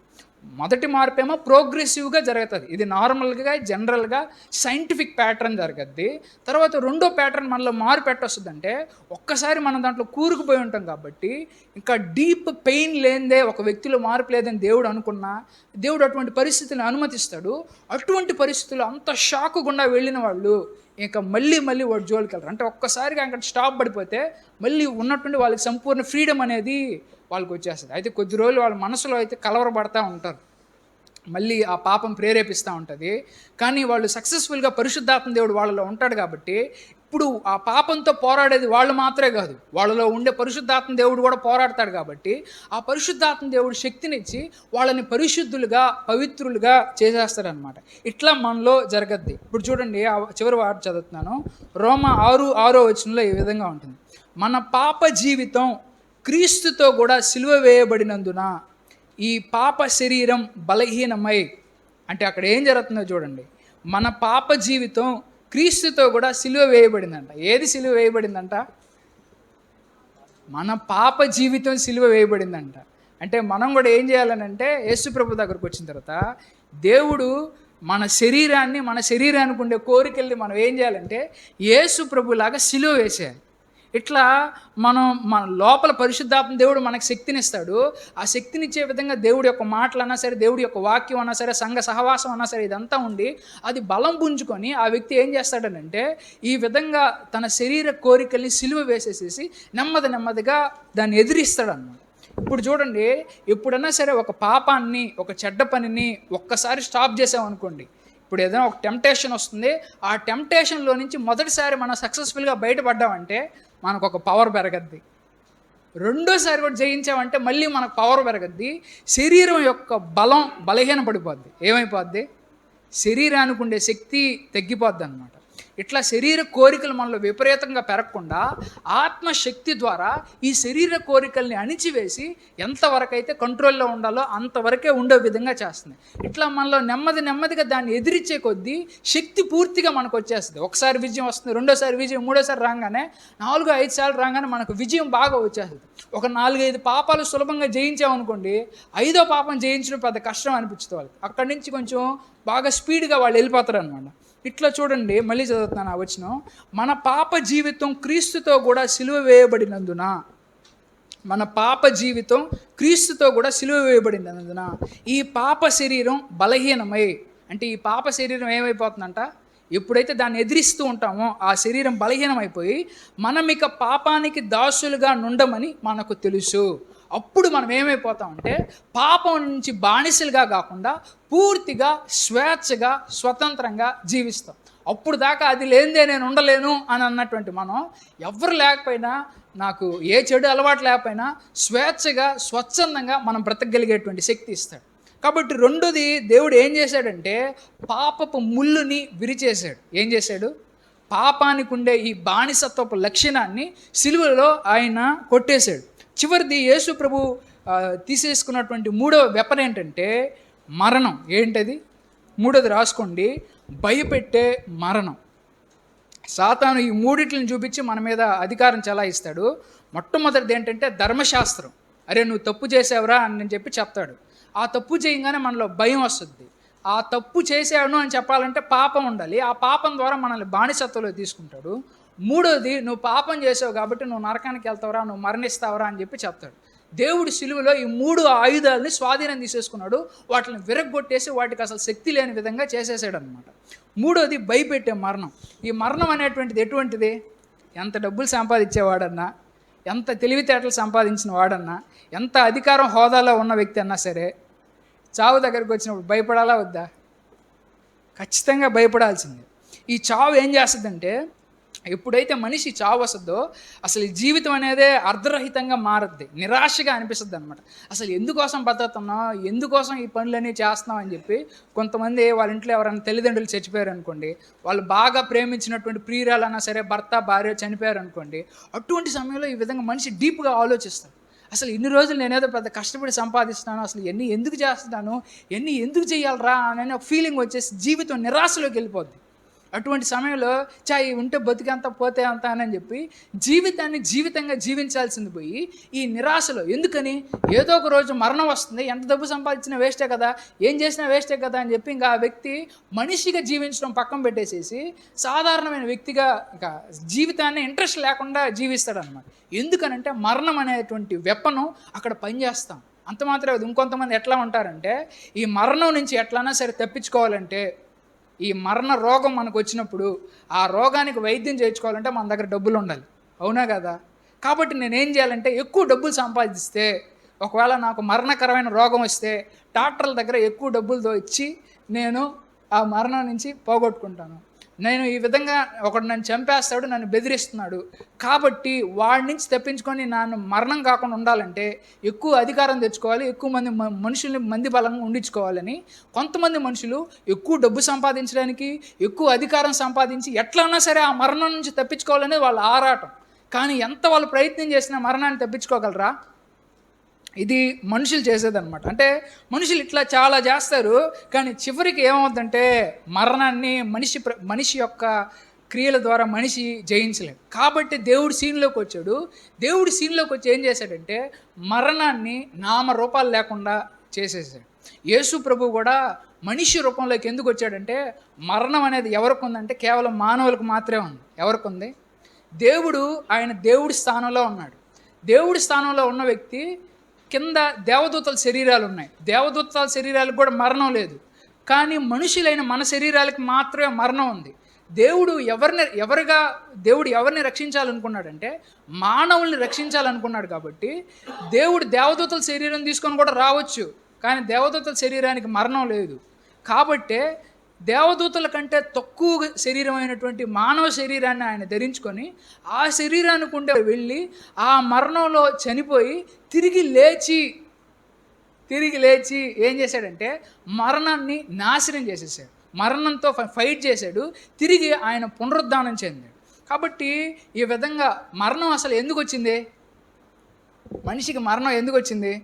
మొదటి మార్పు ఏమో ప్రోగ్రెసివ్గా జరుగుతుంది, ఇది నార్మల్గా జనరల్గా సైంటిఫిక్ ప్యాటర్న్ జరగద్ది. తర్వాత రెండో ప్యాటర్న్ మనలో మార్పు ఎట్టొస్తుందంటే ఒక్కసారి మనం దాంట్లో కూరుకుపోయి ఉంటాం కాబట్టి ఇంకా డీప్ పెయిన్ లేనిదే ఒక వ్యక్తిలో మార్పు లేదని దేవుడు అనుకున్నా దేవుడు అటువంటి పరిస్థితులను అనుమతిస్తాడు. అటువంటి పరిస్థితులు అంత షాక్ గుండా వెళ్ళిన వాళ్ళు ఇంకా మళ్ళీ వాడు జోలికి వెళ్ళరు. అంటే ఒక్కసారిగా అక్కడ స్టాప్ పడిపోతే మళ్ళీ ఉన్నట్టుండి వాళ్ళకి సంపూర్ణ ఫ్రీడమ్ అనేది వాళ్ళకి వచ్చేస్తుంది. అయితే కొద్ది రోజులు వాళ్ళ మనసులో అయితే కలవరపడతా ఉంటారు, మళ్ళీ ఆ పాపం ప్రేరేపిస్తూ ఉంటుంది. కానీ వాళ్ళు సక్సెస్ఫుల్గా పరిశుద్ధాత్మ దేవుడు వాళ్ళలో ఉంటాడు కాబట్టి ఇప్పుడు ఆ పాపంతో పోరాడేది వాళ్ళు మాత్రమే కాదు, వాళ్ళలో ఉండే పరిశుద్ధాత్మ దేవుడు కూడా పోరాడతాడు. కాబట్టి ఆ పరిశుద్ధాత్మ దేవుడు శక్తినిచ్చి వాళ్ళని పరిశుద్ధులుగా పవిత్రులుగా చేసేస్తాడనమాట. ఇట్లా మనలో జరగద్ది. ఇప్పుడు చూడండి, ఆ చివరి వాడు చదువుతున్నాను, రోమా 6:6 వచనంలో ఈ విధంగా ఉంటుంది, మన పాప జీవితం క్రీస్తుతో కూడా సిలువ వేయబడినందున ఈ పాప శరీరం బలహీనమై, అంటే అక్కడ ఏం జరుగుతుందో చూడండి. మన పాప జీవితం క్రీస్తుతో కూడా సిలువ వేయబడిందంట. ఏది సిలువ వేయబడిందంట? మన పాప జీవితం సిలువ వేయబడిందంట. అంటే మనం కూడా ఏం చేయాలనంటే, యేసుప్రభు దగ్గరకు వచ్చిన తర్వాత దేవుడు మన శరీరానికి ఉండే కోరికల్ని మనం ఏం చేయాలంటే యేసుప్రభులాగా సిలువ వేసేయాలి. ఇట్లా మన లోపల పరిశుద్ధాత్మ దేవుడు మనకు శక్తినిస్తాడు. ఆ శక్తినిచ్చే విధంగా దేవుడి యొక్క మాటలు అన్నా సరే, దేవుడి యొక్క వాక్యం అన్నా సరే, సంఘ సహవాసం అన్నా సరే, ఇదంతా ఉండి అది బలం పుంజుకొని ఆ వ్యక్తి ఏం చేస్తాడనంటే ఈ విధంగా తన శరీర కోరికల్ని సిలువ వేసేసేసి నెమ్మదిగా దాన్ని ఎదిరిస్తాడన్నమాట. ఇప్పుడు చూడండి, ఎప్పుడన్నా సరే ఒక పాపాన్ని, ఒక చెడ్డ పనిని ఒక్కసారి స్టాప్ చేసామనుకోండి, ఇప్పుడు ఏదైనా ఒక టెంప్టేషన్ వస్తుంది, ఆ టెంప్టేషన్లో నుంచి మొదటిసారి మనం సక్సెస్ఫుల్గా బయటపడ్డామంటే మనకు ఒక పవర్ పెరగద్ది. రెండోసారి కూడా జయించామంటే మళ్ళీ మనకు పవర్ పెరగద్ది. శరీరం యొక్క బలహీన పడిపోద్ది. ఏమైపోద్ది? శరీరానికి ఉండే శక్తి తగ్గిపోద్ది అన్నమాట. ఇట్లా శరీర కోరికలు మనలో విపరీతంగా పెరగకుండా ఆత్మశక్తి ద్వారా ఈ శరీర కోరికల్ని అణిచివేసి ఎంతవరకైతే కంట్రోల్లో ఉండాలో అంతవరకే ఉండే విధంగా చేస్తుంది. ఇట్లా మనలో నెమ్మదిగా దాన్ని ఎదిరించే కొద్దీ శక్తి పూర్తిగా మనకు వచ్చేస్తుంది. ఒకసారి విజయం వస్తుంది, రెండోసారి విజయం, మూడోసారి రాగానే 4-5 సార్లు రాగానే మనకు విజయం బాగా వచ్చేస్తుంది. ఒక 4-5 పాపాలు సులభంగా జయించామనుకోండి, 5వ పాపం జయించడం పెద్ద కష్టం అనిపించుతుంది వాళ్ళకి. అక్కడి నుంచి కొంచెం బాగా స్పీడ్గా వాళ్ళు వెళ్ళిపోతారు అనమాట. ఇట్లా చూడండి, మళ్ళీ చదువుతున్నాను ఆ వచనం. మన పాప జీవితం క్రీస్తుతో కూడా సిలువ వేయబడినందున, మన పాప జీవితం క్రీస్తుతో కూడా సిలువ వేయబడినందున ఈ పాప శరీరం బలహీనమై, అంటే ఈ పాప శరీరం ఏమైపోతుందంట, ఎప్పుడైతే దాన్ని ఎదిరిస్తూ ఉంటామో ఆ శరీరం బలహీనమైపోయి మనం ఇక పాపానికి దాసులుగా నుండమని మనకు తెలుసు. అప్పుడు మనం ఏమైపోతామంటే పాపం నుంచి బానిసలుగా కాకుండా పూర్తిగా స్వేచ్ఛగా స్వతంత్రంగా జీవిస్తాం. అప్పుడు దాకా అది లేనిదే నేను ఉండలేను అని అన్నటువంటి మనం, ఎవరు లేకపోయినా, నాకు ఏ చెడు అలవాటు లేకపోయినా స్వేచ్ఛగా స్వచ్ఛందంగా మనం బ్రతకగలిగేటువంటి శక్తి ఇస్తాడు. కాబట్టి రెండోది, దేవుడు ఏం చేశాడంటే పాపపు ముళ్ళుని విరిచేశాడు. ఏం చేశాడు? పాపానికి ఉండే ఈ బానిసత్వపు లక్షణాన్ని సిలువలో ఆయన కొట్టేశాడు. చివరిది యేసు ప్రభు తీసేసుకున్నటువంటి 3వ వెపన్ ఏంటంటే మరణం. ఏంటది? 3వది రాసుకోండి, భయపెట్టే మరణం. సాతాను ఈ మూడిట్లను చూపించి మన మీద అధికారం చెలాయిస్తాడు. మొట్టమొదటిది ఏంటంటే ధర్మశాస్త్రం. అరే నువ్వు తప్పు చేసావురా అని చెప్పి చెప్తాడు. ఆ తప్పు చేయగానే మనలో భయం వస్తుంది. ఆ తప్పు చేశాను అని చెప్పాలంటే పాపం ఉండాలి. ఆ పాపం ద్వారా మనల్ని బానిసత్వంలో తీసుకుంటాడు. 3వది, నువ్వు పాపం చేసావు కాబట్టి నువ్వు నరకానికి వెళ్తావురా, నువ్వు మరణిస్తావురా అని చెప్పి చెప్తాడు. దేవుడి సిలువలో ఈ 3 ఆయుధాలని స్వాధీనం తీసేసుకున్నాడు. వాటిని విరగొట్టేసి వాటికి అసలు శక్తి లేని విధంగా చేసేసాడు అనమాట. 3వది భయపెట్టే మరణం. ఈ మరణం అనేటువంటిది ఎటువంటిది? ఎంత డబ్బులు సంపాదించేవాడన్నా, ఎంత తెలివితేటలు సంపాదించిన వాడన్నా, ఎంత అధికారం హోదాలో ఉన్న వ్యక్తి అన్నా సరే చావు దగ్గరికి వచ్చినప్పుడు భయపడాలా వద్దా? ఖచ్చితంగా భయపడాల్సిందే. ఈ చావు ఏం చేస్తుందంటే, ఎప్పుడైతే మనిషి చావు వస్తుందో అసలు ఈ జీవితం అనేదే అర్ధరహితంగా మారద్ది, నిరాశగా అనిపిస్తుంది అనమాట. అసలు ఎందుకోసం బతుకుతున్నాం, ఎందుకోసం ఈ పనులన్నీ చేస్తున్నాం అని చెప్పి కొంతమంది వాళ్ళ ఇంట్లో ఎవరైనా తల్లిదండ్రులు చచ్చిపోయారు అనుకోండి, వాళ్ళు బాగా ప్రేమించినటువంటి ప్రియురాలన్నా సరే, భర్త భార్య చనిపోయారు అనుకోండి, అటువంటి సమయంలో ఈ విధంగా మనిషి డీప్గా ఆలోచిస్తాడు. అసలు ఇన్ని రోజులు నేనేదో పెద్ద కష్టపడి సంపాదిస్తున్నాను, అసలు ఎన్ని ఎందుకు చేస్తున్నాను, ఎన్ని ఎందుకు చేయాలరా అని ఒక ఫీలింగ్ వచ్చేసి జీవితం నిరాశలోకి వెళ్ళిపోద్ది. అటువంటి సమయంలో ఉంటే బతికంతా పోతే అంత అని చెప్పి జీవితాన్ని జీవితంగా జీవించాల్సింది పోయి ఈ నిరాశలో, ఎందుకని ఏదో ఒక రోజు మరణం వస్తుంది, ఎంత డబ్బు సంపాదించినా వేస్టే కదా, ఏం చేసినా వేస్టే కదా అని చెప్పి ఇంకా ఆ వ్యక్తి మనిషిగా జీవించడం పక్కన పెట్టేసేసి సాధారణమైన వ్యక్తిగా ఇంకా జీవితాన్ని ఇంట్రెస్ట్ లేకుండా జీవిస్తాడనమాట. ఎందుకనంటే మరణం అనేటువంటి వెపను అక్కడ పనిచేస్తాం. అంత మాత్రమే. ఇంకొంతమంది ఎట్లా ఉంటారంటే ఈ మరణం నుంచి ఎట్లన్నా సరే తప్పించుకోవాలంటే, ఈ మరణ రోగం మనకు వచ్చినప్పుడు ఆ రోగానికి వైద్యం చేయించుకోవాలంటే మన దగ్గర డబ్బులు ఉండాలి, అవునా కదా? కాబట్టి నేనేం చేయాలంటే ఎక్కువ డబ్బులు సంపాదిస్తే, ఒకవేళ నాకు మరణకరమైన రోగం వస్తే డాక్టర్ల దగ్గర ఎక్కువ డబ్బులతో ఇచ్చి నేను ఆ మరణం నుంచి పోగొట్టుకుంటాను. నేను ఈ విధంగా ఒకడు నన్ను చంపేస్తాడు, నన్ను బెదిరిస్తున్నాడు, కాబట్టి వాడి నుంచి తప్పించుకొని నన్ను మరణం కాకుండా ఉండాలంటే ఎక్కువ అధికారం తెచ్చుకోవాలి, ఎక్కువ మంది మనుషుల్ని మంది బలంగా ఉండించుకోవాలని కొంతమంది మనుషులు ఎక్కువ డబ్బు సంపాదించడానికి, ఎక్కువ అధికారం సంపాదించి ఎట్లన్నా సరే ఆ మరణం నుంచి తప్పించుకోవాలనేది వాళ్ళ ఆరాటం. కానీ ఎంత వాళ్ళు ప్రయత్నం చేసినా మరణాన్ని తప్పించుకోగలరా? ఇది మనుషులు చేసేదన్నమాట. అంటే మనుషులు ఇట్లా చాలా చేస్తారు, కానీ చివరికి ఏమవుతుందంటే మరణాన్ని మనిషి యొక్క క్రియల ద్వారా మనిషి జయించలేడు. కాబట్టి దేవుడు సీన్లోకి వచ్చాడు. దేవుడు సీన్లోకి వచ్చి ఏం చేశాడంటే మరణాన్ని నామరూపాలు లేకుండా చేసేసాడు. యేసు ప్రభు కూడా మనిషి రూపంలోకి ఎందుకు వచ్చాడంటే మరణం అనేది ఎవరికి ఉందంటే కేవలం మానవులకు మాత్రమే ఉంది. ఎవరికి ఉంది? ఆయన దేవుడి స్థానంలో ఉన్నాడు. దేవుడి స్థానంలో ఉన్న వ్యక్తి కింద దేవదూతల శరీరాలు ఉన్నాయి. దేవదూతల శరీరాలకు కూడా మరణం లేదు, కానీ మనుషులైన మన శరీరాలకు మాత్రమే మరణం ఉంది. దేవుడు ఎవరిని రక్షించాలనుకున్నాడంటే మానవుల్ని రక్షించాలనుకున్నాడు. కాబట్టి దేవుడు దేవదూతల శరీరం తీసుకొని కూడా రావచ్చు, కానీ దేవదూతల శరీరానికి మరణం లేదు. కాబట్టే దేవదూతల కంటే తక్కువ శరీరమైనటువంటి మానవ శరీరాన్ని ఆయన ధరించుకొని ఆ శరీరానికి ఉండే వెళ్ళి ఆ మరణంలో చనిపోయి తిరిగి లేచి ఏం చేశాడంటే మరణాన్ని నాశనం చేసేసాడు. మరణంతో ఫైట్ చేశాడు. తిరిగి ఆయన పునరుద్ధానం చెందాడు. కాబట్టి ఈ విధంగా మరణం అసలు ఎందుకు వచ్చింది? మనిషికి మరణం ఎందుకు వచ్చింది?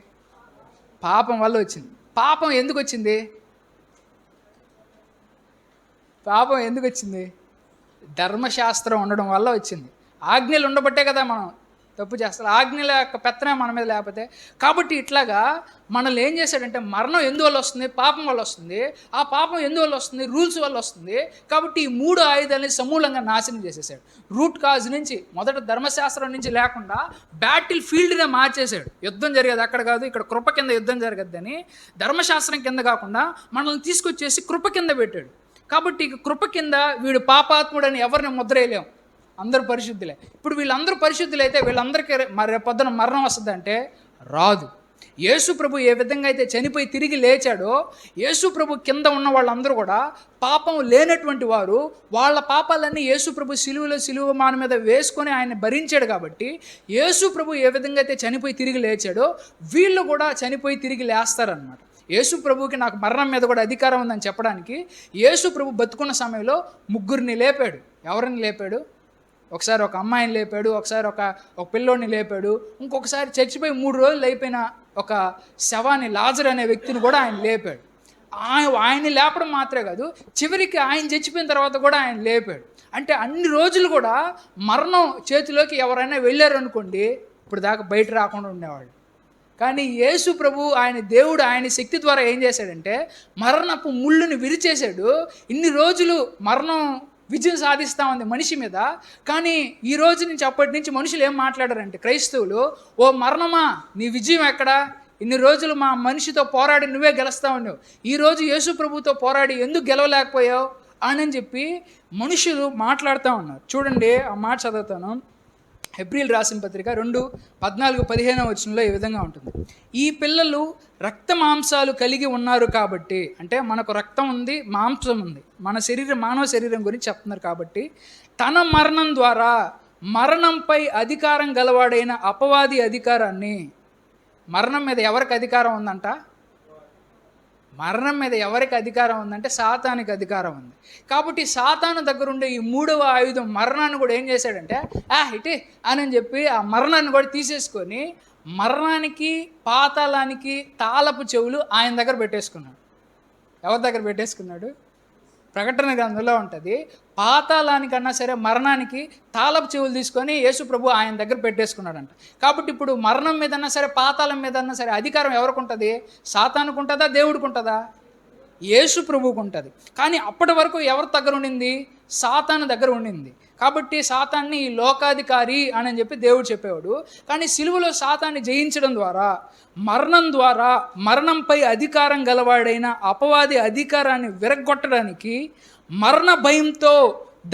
పాపం వల్ల వచ్చింది. పాపం ఎందుకు వచ్చింది? ధర్మశాస్త్రం ఉండడం వల్ల వచ్చింది. ఆజ్ఞలు ఉండబట్టే కదా మనం తప్పు చేస్తాం. ఆజ్ఞల యొక్క పెత్తనం మన మీద లేకపోతే. కాబట్టి ఇట్లాగా మనల్ని ఏం చేశాడంటే మరణం ఎందువల్ల వస్తుంది? పాపం వల్ల వస్తుంది. ఆ పాపం ఎందువల్ల వస్తుంది? రూల్స్ వల్ల వస్తుంది. కాబట్టి ఈ 3 ఆయుధాలని సమూలంగా నాశనం చేసేసాడు. రూట్ కాజ్ నుంచి మొదట ధర్మశాస్త్రం నుంచి లేకుండా బ్యాటిల్ ఫీల్డ్నే మార్చేశాడు. యుద్ధం జరిగేది అక్కడ కాదు, ఇక్కడ కృప కింద యుద్ధం జరగద్దని ధర్మశాస్త్రం కింద కాకుండా మనల్ని తీసుకొచ్చేసి కృప కింద పెట్టాడు. కాబట్టి కృప కింద వీడు పాపాత్ముడని ఎవరిని ముద్రేయలేం, అందరూ పరిశుద్ధులే. ఇప్పుడు వీళ్ళందరూ పరిశుద్ధులైతే వీళ్ళందరికీ రేపొద్దున మరణం వస్తుందంటే రాదు. యేసు ప్రభు ఏ విధంగా అయితే చనిపోయి తిరిగి లేచాడో యేసు ప్రభు కింద ఉన్న వాళ్ళందరూ కూడా పాపం లేనటువంటి వారు, వాళ్ళ పాపాలన్నీ యేసు ప్రభు సిలువ మాన మీద వేసుకొని ఆయన భరించాడు. కాబట్టి యేసు ప్రభు ఏ విధంగా అయితే చనిపోయి తిరిగి లేచాడో వీళ్ళు కూడా చనిపోయి తిరిగి లేస్తారనమాట. యేసు ప్రభువుకి నాకు మరణం మీద కూడా అధికారం ఉందని చెప్పడానికి యేసు ప్రభు బతుకున్న సమయంలో 3 లేపాడు. ఎవరిని లేపాడు? ఒకసారి ఒక అమ్మాయిని లేపాడు, ఒకసారి ఒక పిల్లోడిని లేపాడు, ఇంకొకసారి చచ్చిపోయి 3 రోజులు అయిపోయిన ఒక శవాన్ని, లాజరు అనే వ్యక్తిని కూడా ఆయన లేపాడు. ఆయన్ని లేపడం మాత్రమే కాదు, చివరికి ఆయన చచ్చిపోయిన తర్వాత కూడా ఆయన లేపాడు. అంటే అన్ని రోజులు కూడా మరణం చేతిలోకి ఎవరైనా వెళ్ళారు అనుకోండి, ఇప్పుడు దాకా బయట రాకుండా ఉండేవాళ్ళు. కానీ యేసు ప్రభు ఆయన దేవుడు ఆయన శక్తి ద్వారా ఏం చేశాడంటే మరణపు ముళ్ళుని విరిచేశాడు. ఇన్ని రోజులు మరణం విజయం సాధిస్తూ ఉంది మనిషి మీద. కానీ ఈ రోజు నుంచి అప్పటి నుంచి మనుషులు ఏం మాట్లాడారంటే క్రైస్తవులు, ఓ మరణమా నీ విజయం ఎక్కడా? ఇన్ని రోజులు మా మనిషితో పోరాడి నువ్వే గెలుస్తూ ఉన్నావు, ఈరోజు యేసు ప్రభుతో పోరాడి ఎందుకు గెలవలేకపోయావు అని చెప్పి మనుషులు మాట్లాడుతూ ఉన్నారు. చూడండి ఆ మాట చదువుతాను. హెబ్రీలు రాసిన పత్రిక 2:14-15 వచనంలో ఈ విధంగా ఉంటుంది. ఈ పిల్లలు రక్త మాంసాలు కలిగి ఉన్నారు కాబట్టి, అంటే మనకు రక్తం ఉంది, మాంసం ఉంది, మానవ శరీరం గురించి చెప్తున్నారు. కాబట్టి తన మరణం ద్వారా మరణంపై అధికారం గలవాడైన అపవాది అధికారాన్ని, మరణం మీద ఎవరికి అధికారం ఉందంట? మరణం మీద ఎవరికి అధికారం ఉందంటే సాతానికి అధికారం ఉంది. కాబట్టి సాతాను దగ్గర ఉండే ఈ 3వ ఆయుధం మరణాన్ని కూడా ఏం చేశాడంటే ఇటే అని చెప్పి ఆ మరణాన్ని కూడా తీసేసుకొని మరణానికి పాతాళానికి తాళపు చెవులు ఆయన దగ్గర పెట్టేసుకున్నాడు. ఎవరి దగ్గర పెట్టేసుకున్నాడు? ప్రకటన గ్రంథంలో ఉంటుంది. పాతాళానికన్నా సరే మరణానికి తాళపు చెవులు తీసుకొని యేసు ప్రభు ఆయన దగ్గర పెట్టేసుకున్నాడంట. కాబట్టి ఇప్పుడు మరణం మీదన్నా సరే పాతాళం మీదన్నా సరే అధికారం ఎవరికి ఉంటుంది? సాతానుకు ఉంటుందా? దేవుడికి ఉంటుందా? యేసు ప్రభువుకు ఉంటుంది. కానీ అప్పటి వరకు ఎవరి దగ్గర ఉండింది? సాతాను దగ్గర ఉండింది. కాబట్టి సాతాన్ని ఈ లోకాధికారి అని చెప్పి దేవుడు చెప్పేవాడు. కానీ సిలువలో సాతాన్ని జయించడం ద్వారా మరణంపై అధికారం గలవాడైన అపవాది అధికారాన్ని విరగొట్టడానికి, మరణ భయంతో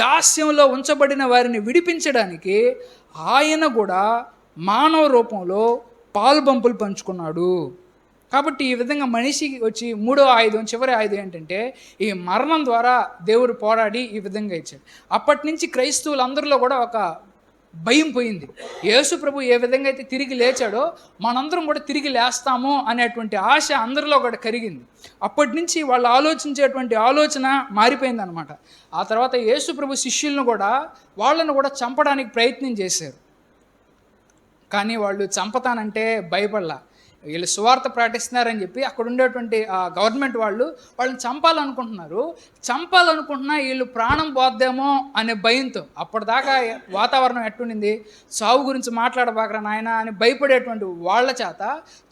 దాస్యంలో ఉంచబడిన వారిని విడిపించడానికి ఆయన కూడా మానవ రూపంలో పాలుబంపులు పంచుకున్నాడు. కాబట్టి ఈ విధంగా మనిషికి వచ్చి 3వ ఆయుధం, చివరి ఆయుధం ఏంటంటే ఈ మరణం ద్వారా దేవుడు పోరాడి ఈ విధంగా ఇచ్చాడు. అప్పటి నుంచి క్రైస్తవులందరిలో కూడా ఒక భయం పోయింది. యేసు ప్రభు ఏ విధంగా అయితే తిరిగి లేచాడో మనందరం కూడా తిరిగి లేస్తాము అనేటువంటి ఆశ అందరిలో కూడా కరిగింది. అప్పటి నుంచి వాళ్ళు ఆలోచించేటువంటి ఆలోచన మారిపోయిందనమాట. ఆ తర్వాత యేసు ప్రభు శిష్యులను కూడా వాళ్ళను కూడా చంపడానికి ప్రయత్నం చేశారు. కానీ వాళ్ళు చంపతానంటే భయపడలా. వీళ్ళు సువార్త ప్రకటిస్తున్నారని చెప్పి అక్కడ ఉండేటువంటి గవర్నమెంట్ వాళ్ళని చంపాలనుకుంటున్నా వీళ్ళు ప్రాణం పోద్దేమో అనే భయంతో. అప్పటిదాకా వాతావరణం ఎట్టుండింది, చావు గురించి మాట్లాడబాకరా నాయన అని భయపడేటువంటి వాళ్ళ చేత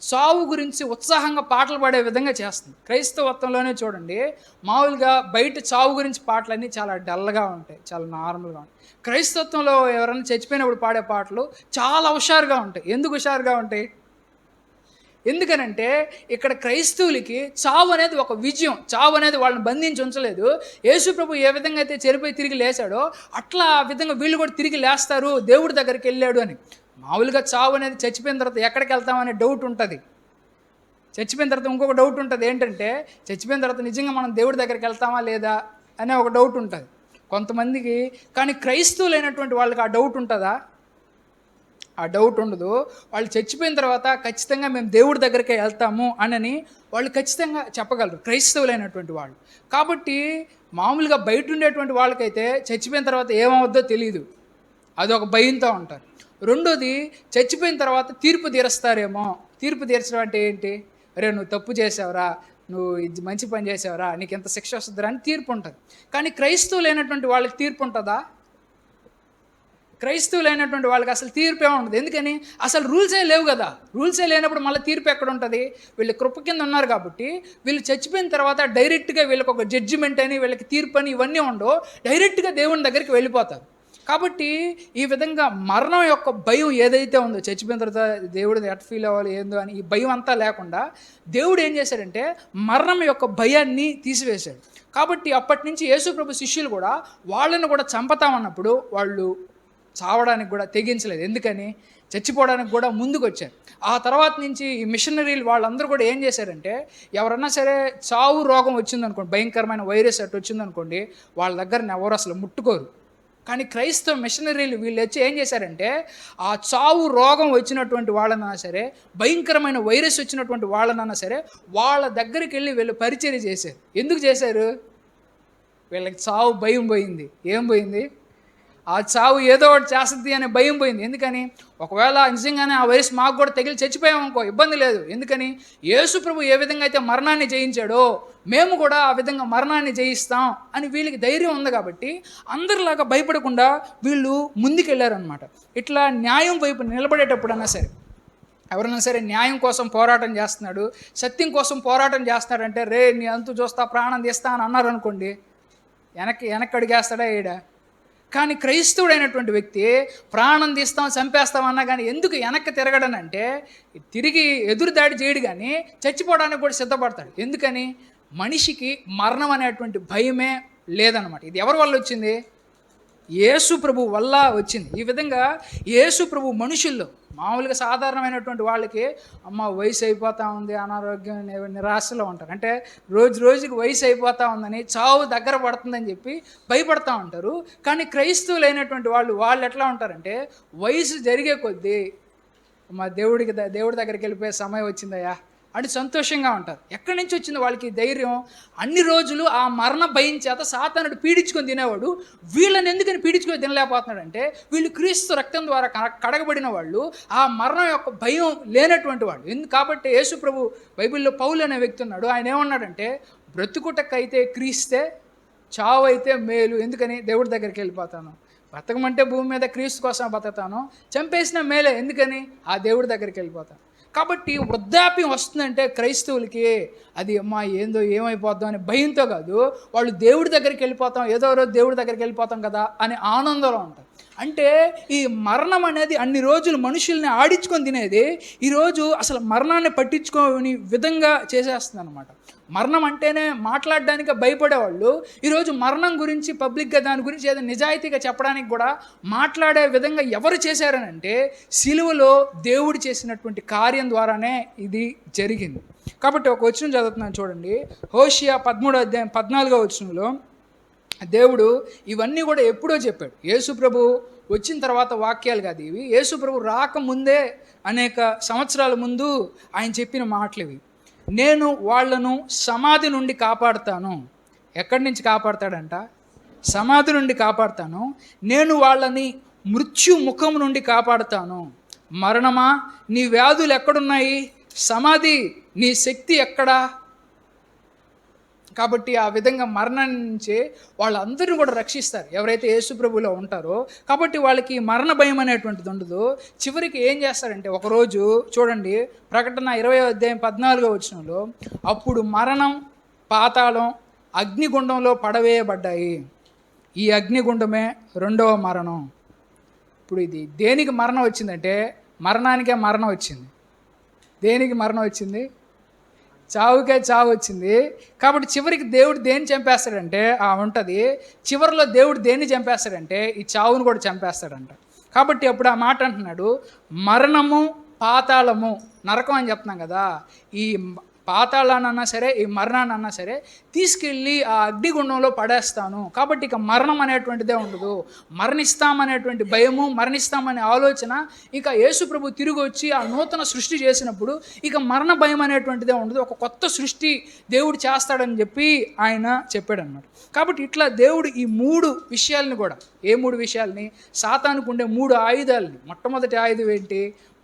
చావు గురించి ఉత్సాహంగా పాటలు పాడే విధంగా చేస్తుంది. క్రైస్తవత్వంలోనే చూడండి, మామూలుగా బయట చావు గురించి పాటలన్నీ చాలా డల్గా ఉంటాయి, చాలా నార్మల్గా ఉంటాయి. క్రైస్తవత్వంలో ఎవరైనా చచ్చిపోయినప్పుడు పాడే పాటలు చాలా హుషారుగా ఉంటాయి. ఎందుకు హుషారుగా ఉంటాయి? ఎందుకనంటే ఇక్కడ క్రైస్తవులకి చావు అనేది ఒక విజయం. చావు అనేది వాళ్ళని బంధించి ఉంచలేదు. యేసు ప్రభు ఏ విధంగా అయితే చెరిపోయి తిరిగి లేచాడో అట్లా ఆ విధంగా వీళ్ళు కూడా తిరిగి లేస్తారు, దేవుడి దగ్గరికి వెళ్ళాడు అని. మామూలుగా చావు అనేది చచ్చిపోయిన తర్వాత ఎక్కడికి వెళ్తామనే డౌట్ ఉంటుంది. చచ్చిపోయిన తర్వాత ఇంకొక డౌట్ ఉంటుంది, ఏంటంటే చచ్చిపోయిన తర్వాత నిజంగా మనం దేవుడి దగ్గరికి వెళ్తామా లేదా అనే ఒక డౌట్ ఉంటుంది కొంతమందికి. కానీ క్రైస్తవులైనటువంటి వాళ్ళకి ఆ డౌట్ ఉంటుందా? ఆ డౌట్ ఉండదు. వాళ్ళు చచ్చిపోయిన తర్వాత ఖచ్చితంగా మేము దేవుడి దగ్గరికి వెళ్తాము అని వాళ్ళు ఖచ్చితంగా చెప్పగలరు, క్రైస్తవులైనటువంటి వాళ్ళు. కాబట్టి మామూలుగా బయట ఉండేటువంటి వాళ్ళకైతే చచ్చిపోయిన తర్వాత ఏమవుద్దో తెలియదు, అదొక భయంతో ఉంటారు. రెండోది, చచ్చిపోయిన తర్వాత తీర్పు తీరుస్తారేమో. తీర్పు తీర్చడం అంటే ఏంటి? అరే నువ్వు తప్పు చేసావురా, నువ్వు ఇది మంచి పని చేసావురా, నీకు ఎంత శిక్ష వస్తుందిరా అని తీర్పు ఉంటుంది. కానీ క్రైస్తవులైనటువంటి వాళ్ళకి తీర్పు ఉంటుందా? క్రైస్తవులైనటువంటి వాళ్ళకి అసలు తీర్పు ఏమి ఉండదు. ఎందుకని? అసలు రూల్సే లేవు కదా. రూల్సే లేనప్పుడు మళ్ళీ తీర్పు ఎక్కడ ఉంటుంది? వీళ్ళు కృప కింద ఉన్నారు కాబట్టి వీళ్ళు చచ్చిపోయిన తర్వాత డైరెక్ట్గా వీళ్ళకి ఒక జడ్జిమెంట్ అని, వీళ్ళకి తీర్పు అని ఇవన్నీ ఉండవు. డైరెక్ట్గా దేవుని దగ్గరికి వెళ్ళిపోతారు. కాబట్టి ఈ విధంగా మరణం యొక్క భయం ఏదైతే ఉందో, చచ్చిపోయిన తర్వాత దేవుడు ఎట్ ఫీల్ అవ్వాలి ఏందో అని ఈ భయం అంతా లేకుండా దేవుడు ఏం చేశాడంటే మరణం యొక్క భయాన్ని తీసివేశాడు. కాబట్టి అప్పటి నుంచి యేసుప్రభు శిష్యులు కూడా వాళ్ళని కూడా చంపుతామన్నప్పుడు వాళ్ళు చావడానికి కూడా తెగించలేదు. ఎందుకని? చచ్చిపోవడానికి కూడా ముందుకు వచ్చారు. ఆ తర్వాత నుంచి ఈ మిషనరీలు వాళ్ళందరూ కూడా ఏం చేశారంటే, ఎవరన్నా సరే చావు రోగం వచ్చిందనుకోండి, భయంకరమైన వైరస్ అటు వచ్చిందనుకోండి, వాళ్ళ దగ్గరని ఎవరు అసలు ముట్టుకోరు. కానీ క్రైస్తవ మిషనరీలు వీళ్ళు వచ్చి ఏం చేశారంటే, ఆ చావు రోగం వచ్చినటువంటి వాళ్ళనన్నా సరే, భయంకరమైన వైరస్ వచ్చినటువంటి వాళ్ళనన్నా సరే, వాళ్ళ దగ్గరికి వెళ్ళి వీళ్ళు పరిచర్య చేశారు. ఎందుకు చేశారు? వీళ్ళకి చావు భయం పోయింది. ఏం పోయింది? ఆ చావు ఏదో ఒకటి చేస్తుంది అనే భయం పోయింది. ఎందుకని? ఒకవేళ నిజంగానే ఆ వైరస్ మాకు కూడా తగిలి చచ్చిపోయామనుకో ఇబ్బంది లేదు. ఎందుకని? యేసు ప్రభు ఏ విధంగా అయితే మరణాన్ని జయించాడో మేము కూడా ఆ విధంగా మరణాన్ని జయిస్తాం అని వీళ్ళకి ధైర్యం ఉంది. కాబట్టి అందరిలాగా భయపడకుండా వీళ్ళు ముందుకెళ్ళారనమాట. ఇట్లా న్యాయం వైపు నిలబడేటప్పుడన్నా సరే, ఎవరైనా సరే న్యాయం కోసం పోరాటం చేస్తున్నాడు, సత్యం కోసం పోరాటం చేస్తున్నాడంటే, రే నీ అంతు చూస్తా, ప్రాణం తీస్తా అని అన్నారు అనుకోండి, వెనక్కి అడిగేస్తాడా ఏడా? కానీ క్రైస్తవుడైనటువంటి వ్యక్తి ప్రాణం తీస్తాం, చంపేస్తాం అన్నా కానీ ఎందుకు వెనక్కి తిరగడనంటే, తిరిగి ఎదురుదాడి చేయడు కానీ చచ్చిపోవడానికి కూడా సిద్ధపడతాడు. ఎందుకని? మనిషికి మరణం అనేటువంటి భయమే లేదనమాట. ఇది ఎవరి వల్ల వచ్చింది? యేసు ప్రభు వల్ల వచ్చింది. ఈ విధంగా యేసు ప్రభు మనుషుల్లో మామూలుగా సాధారణమైనటువంటి వాళ్ళకి అమ్మ వయసు అయిపోతూ ఉంది, అనారోగ్యం, నిరాశలో ఉంటారు. అంటే రోజు రోజుకి వయసు అయిపోతూ ఉందని, చావు దగ్గర పడుతుందని చెప్పి భయపడతా ఉంటారు. కానీ క్రైస్తవులైనటువంటి వాళ్ళు ఎట్లా ఉంటారంటే, వయసు జరిగే కొద్దీ మా దేవుడి దగ్గరికి వెళ్ళిపోయే సమయం వచ్చిందయ్యా అని సంతోషంగా ఉంటారు. ఎక్కడి నుంచి వచ్చింది వాళ్ళకి ధైర్యం? అన్ని రోజులు ఆ మరణ భయం చేత సాతానుడు పీడించుకొని తినేవాడు. వీళ్ళని ఎందుకని పీడించుకొని తినలేకపోతున్నాడు అంటే, వీళ్ళు క్రీస్తు రక్తం ద్వారా కడగబడిన వాళ్ళు, ఆ మరణం యొక్క భయం లేనటువంటి వాళ్ళు. కాబట్టి యేసు ప్రభు బైబిల్లో పౌలు అనే వ్యక్తి ఉన్నాడు. ఆయన ఏమన్నాడంటే, బ్రతుకుటకైతే క్రీస్తే, చావు అయితే మేలు. ఎందుకని? దేవుడి దగ్గరికి వెళ్ళిపోతాను. బ్రతకమంటే భూమి మీద క్రీస్తు కోసం బతుకుతాను, చంపేసిన మేలే. ఎందుకని? ఆ దేవుడి దగ్గరికి వెళ్ళిపోతాను. కాబట్టి వృద్ధాప్యం వస్తుందంటే క్రైస్తవులకి అది అమ్మా ఏందో ఏమైపోద్దాం అనే భయంతో కాదు, వాళ్ళు దేవుడి దగ్గరికి వెళ్ళిపోతాం, ఏదో రోజు దేవుడి దగ్గరికి వెళ్ళిపోతాం కదా అనే ఆనందంలో ఉంటారు. అంటే ఈ మరణం అనేది అన్ని రోజులు మనుషుల్ని ఆడించుకొని తినేది ఈరోజు అసలు మరణాన్ని పట్టించుకోని విధంగా చేసేస్తుంది అనమాట. మరణం అంటేనే మాట్లాడడానికి భయపడేవాళ్ళు ఈరోజు మరణం గురించి పబ్లిక్గా దాని గురించి ఏదో నిజాయితీగా చెప్పడానికి కూడా మాట్లాడే విధంగా ఎవరు చేశారనంటే, సిలువలో దేవుడు చేసినటువంటి కార్యం ద్వారానే ఇది జరిగింది. కాబట్టి ఒక వచనం చదువుతున్నాను చూడండి. హోషియా 13వ అధ్యాయం 14వ వచనంలో దేవుడు ఇవన్నీ కూడా ఎప్పుడో చెప్పాడు. యేసు ప్రభు వచ్చిన తర్వాత వాక్యాలు కాదు ఇవి. యేసు ప్రభు రాకముందే అనేక సంవత్సరాల ముందు ఆయన చెప్పిన మాటలు ఇవి. నేను వాళ్లను సమాధి నుండి కాపాడుతాను. ఎక్కడి నుంచి కాపాడుతాడంట? సమాధి నుండి కాపాడుతాను. నేను వాళ్ళని మృత్యు ముఖం నుండి కాపాడుతాను. మరణమా నీ వ్యాధులు ఎక్కడున్నాయి, సమాధి నీ శక్తి ఎక్కడా. కాబట్టి ఆ విధంగా మరణం నుంచి వాళ్ళందరినీ కూడా రక్షిస్తారు ఎవరైతే యేసు ప్రభువులో ఉంటారో. కాబట్టి వాళ్ళకి మరణ భయం అనేటువంటిది ఉండదు. చివరికి ఏం చేస్తారంటే ఒకరోజు చూడండి, ప్రకటన 20:14 అప్పుడు మరణం, పాతాళం అగ్నిగుండంలో పడవేయబడ్డాయి. ఈ అగ్నిగుండమే రెండవ మరణం. ఇప్పుడు ఇది దేనికి మరణం వచ్చిందంటే మరణానికే మరణం వచ్చింది. దేనికి మరణం వచ్చింది? చావుకే చావు వచ్చింది. కాబట్టి చివరికి దేవుడు దేన్ని చంపేస్తాడంటే ఉంటుంది, చివరిలో దేవుడు దేన్ని చంపేస్తాడంటే ఈ చావును కూడా చంపేస్తాడంట. కాబట్టి అప్పుడు ఆ మాట అంటున్నాడు, మరణము పాతాళము, నరకం అని చెప్తున్నాం కదా, ఈ పాతాళాన్ని అన్నా సరే ఈ మరణాన్ని అన్నా సరే తీసుకెళ్ళి ఆ అగ్నిగుండంలో పడేస్తాను. కాబట్టి ఇక మరణం అనేటువంటిదే ఉండదు. మరణిస్తామనేటువంటి భయము, మరణిస్తామనే ఆలోచన, ఇక యేసు ప్రభు తిరిగి వచ్చి ఆ నూతన సృష్టి చేసినప్పుడు ఇక మరణ భయం అనేటువంటిదే ఉండదు. ఒక కొత్త సృష్టి దేవుడు చేస్తాడని చెప్పి ఆయన చెప్పాడు అన్నమాట. కాబట్టి ఇట్లా దేవుడు ఈ 3 విషయాలని కూడా, ఏ 3 విషయాలని, సాతానుకు ఉండే 3 ఆయుధాలని. మొట్టమొదటి ఆయుధం ఏంటి?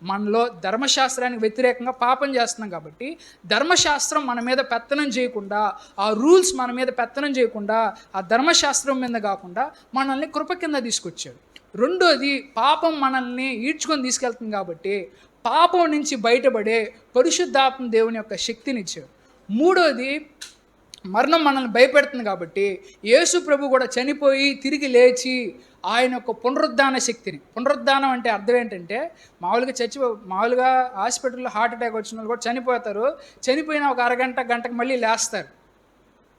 మనలో ధర్మశాస్త్రానికి వ్యతిరేకంగా పాపం చేస్తున్నాం కాబట్టి ధర్మశాస్త్రం మన మీద పెత్తనం చేయకుండా, ఆ రూల్స్ మన మీద పెత్తనం చేయకుండా, ఆ ధర్మశాస్త్రం మీద కాకుండా మనల్ని కృప కింద తీసుకొచ్చాడు. రెండోది, పాపం మనల్ని ఈడ్చుకొని తీసుకెళ్తుంది కాబట్టి పాపం నుంచి బయటపడే పరిశుద్ధాత్మ దేవుని యొక్క శక్తినిచ్చాడు. మూడోది, మరణం మనల్ని భయపెడుతుంది కాబట్టి యేసు ప్రభు కూడా చనిపోయి తిరిగి లేచి ఆయన యొక్క పునరుద్ధాన శక్తిని, పునరుద్ధానం అంటే అర్థం ఏంటంటే మామూలుగా హాస్పిటల్లో హార్ట్ అటాక్ వచ్చిన వాళ్ళు కూడా చనిపోతారు, చనిపోయిన ఒక గంటకు మళ్ళీ లేస్తారు.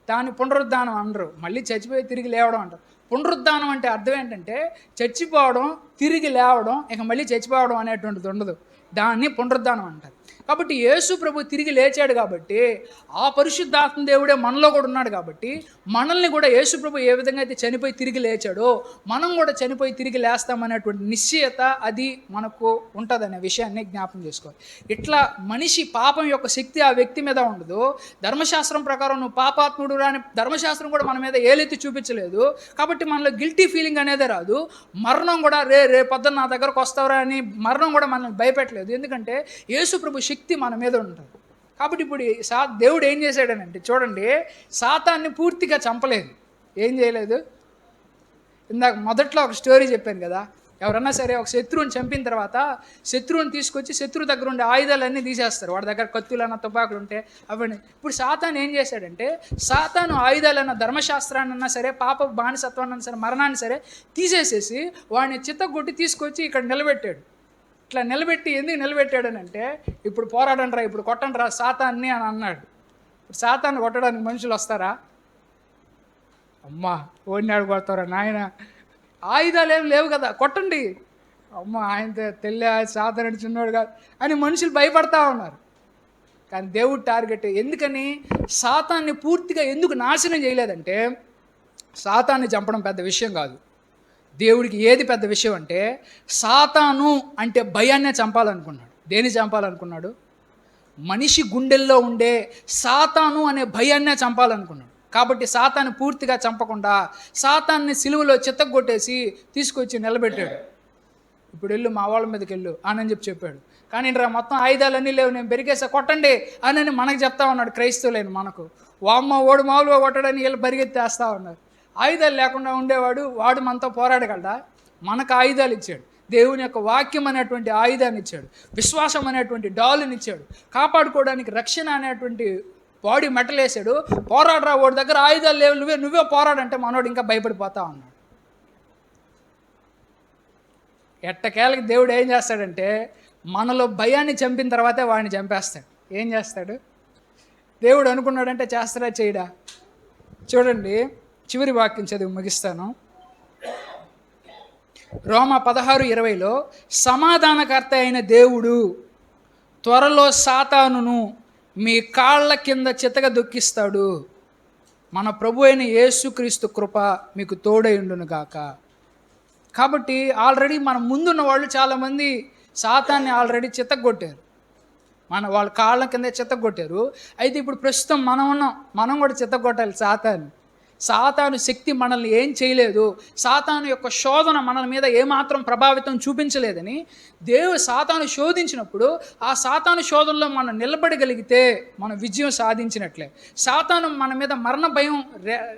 దాన్ని పునరుద్ధానం అనరు, మళ్ళీ చచ్చిపోయి తిరిగి లేవడం అంటారు. పునరుద్ధానం అంటే అర్థం ఏంటంటే చచ్చిపోవడం, తిరిగి లేవడం, ఇక మళ్ళీ చచ్చిపోవడం అనేటువంటిది ఉండదు. దాన్ని పునరుద్ధానం అంటారు. కాబట్టి యేసు ప్రభు తిరిగి లేచాడు కాబట్టి ఆ పరిశుద్ధాత్మ దేవుడే మనలో కూడా ఉన్నాడు కాబట్టి మనల్ని కూడా యేసు ప్రభు ఏ విధంగా అయితే చనిపోయి తిరిగి లేచాడో మనం కూడా చనిపోయి తిరిగి లేస్తామనేటువంటి నిశ్చయత అది మనకు ఉంటుందనే విషయాన్ని జ్ఞాపకం చేసుకోవాలి. ఇట్లా మనిషి పాపం యొక్క శక్తి ఆ వ్యక్తి మీద ఉండదు. ధర్మశాస్త్రం ప్రకారం నువ్వు పాపాత్ముడు అని ధర్మశాస్త్రం కూడా మన మీద ఏలెత్తి చూపించలేదు కాబట్టి మనలో గిల్టీ ఫీలింగ్ అనేదే రాదు. మరణం కూడా రేపొద్దున నా దగ్గరకు వస్తావరా అని మరణం కూడా మనల్ని భయపెట్టలేదు. ఎందుకంటే యేసు ప్రభు శక్తి మన మీద ఉంటుంది. కాబట్టి ఇప్పుడు దేవుడు ఏం చేశాడనంటే చూడండి, సాతాన్ని పూర్తిగా చంపలేదు. ఏం చేయలేదు? ఇందాక మొదట్లో ఒక స్టోరీ చెప్పాను కదా, ఎవరన్నా సరే ఒక శత్రువుని చంపిన తర్వాత శత్రువుని తీసుకొచ్చి శత్రువు దగ్గర ఉండే ఆయుధాలన్నీ తీసేస్తారు. వాడి దగ్గర కత్తులన్నా తుపాకులు ఉంటే అవన్నీ. ఇప్పుడు సాతాను ఏం చేశాడంటే సాతాను ఆయుధాలన్న ధర్మశాస్త్రాన్ని సరే, పాప బానిసత్వాన్ని సరే, మరణాన్ని సరే తీసేసేసి వాడిని చిత్తగొట్టి తీసుకొచ్చి ఇక్కడ నిలబెట్టాడు. ఇట్లా నిలబెట్టి ఎందుకు నిలబెట్టాడనంటే ఇప్పుడు పోరాడంరా, ఇప్పుడు కొట్టండిరా సాతాన్ని అని అన్నాడు. ఇప్పుడు సాతాన్ని కొట్టడానికి మనుషులు వస్తారా? అమ్మా ఓడినాడు కొడతారా నాయన, ఆయుధాలు ఏం లేవు కదా, కొట్టండి. అమ్మ ఆయన తెల్ల సాతానుడు చిన్నోడు కాదు అని మనుషులు భయపడతా ఉన్నారు. కానీ దేవుడు టార్గెట్ ఎందుకని సాతాన్ని పూర్తిగా ఎందుకు నాశనం చేయలేదంటే సాతాన్ని చంపడం పెద్ద విషయం కాదు. దేవుడికి ఏది పెద్ద విషయం అంటే సాతాను అంటే భయాన్నే చంపాలనుకున్నాడు. దేని చంపాలనుకున్నాడు? మనిషి గుండెల్లో ఉండే సాతాను అనే భయాన్నే చంపాలనుకున్నాడు. కాబట్టి సాతాన్ని పూర్తిగా చంపకుండా సాతాన్ని సిలువలో చిత్తగొట్టేసి తీసుకొచ్చి నిలబెట్టాడు. ఇప్పుడు వెళ్ళు మా వాళ్ళ మీదకి వెళ్ళు అని చెప్పాడు. కానీ ఇంట్రా మొత్తం ఆయుధాలన్నీ లేవు, నేను పెరిగేసా కొట్టండి అని మనకు చెప్తా ఉన్నాడు. క్రైస్తవులైన మనకు వామ్మ ఓడు మామూలుగా కొట్టడని వీళ్ళు పరిగెత్తేస్తూ ఉన్నారు. ఆయుధాలు లేకుండా ఉండేవాడు వాడు మనతో పోరాడగలడా? మనకు ఆయుధాలు ఇచ్చాడు. దేవుని యొక్క వాక్యం అనేటువంటి ఆయుధాన్ని ఇచ్చాడు, విశ్వాసం అనేటువంటి డాలుని ఇచ్చాడు, కాపాడుకోవడానికి రక్షణ అనేటువంటి బాడీ మెటల్ వేసాడు. పోరాడరా, వాడి దగ్గర ఆయుధాలు లేవు, నువ్వే పోరాడంటే మనోడు ఇంకా భయపడిపోతా ఉన్నాడు. ఎట్టకేళ్ళకి దేవుడు ఏం చేస్తాడంటే మనలో భయాన్ని చంపిన తర్వాతే వాడిని చంపేస్తాడు. ఏం చేస్తాడు దేవుడు అనుకున్నాడంటే చేస్తాడా చేయడా? చూడండి, చివరి వాక్యం చదివి ముగిస్తాను. రోమా 16:20 సమాధానకర్త అయిన దేవుడు త్వరలో సాతానును మీ కాళ్ళ కింద చితక దొక్కిస్తాడు. మన ప్రభు అయిన యేసుక్రీస్తు కృప మీకు తోడైండును గాక. కాబట్టి ఆల్రెడీ మన ముందున్న వాళ్ళు చాలామంది సాతాన్ని ఆల్రెడీ చితగొట్టారు, వాళ్ళ కాళ్ళ కింద చితగొట్టారు. అయితే ఇప్పుడు ప్రస్తుతం మనం కూడా చితగొట్టాలి సాతాన్ని. సాతాను శక్తి మనల్ని ఏం చేయలేదు, సాతాను యొక్క శోధన మన మీద ఏమాత్రం ప్రభావితం చూపించలేదని సాతాను శోధించినప్పుడు ఆ సాతాను శోధనలో మనం నిలబడగలిగితే మనం విజయం సాధించినట్లే. సాతాను మన మీద మరణ భయం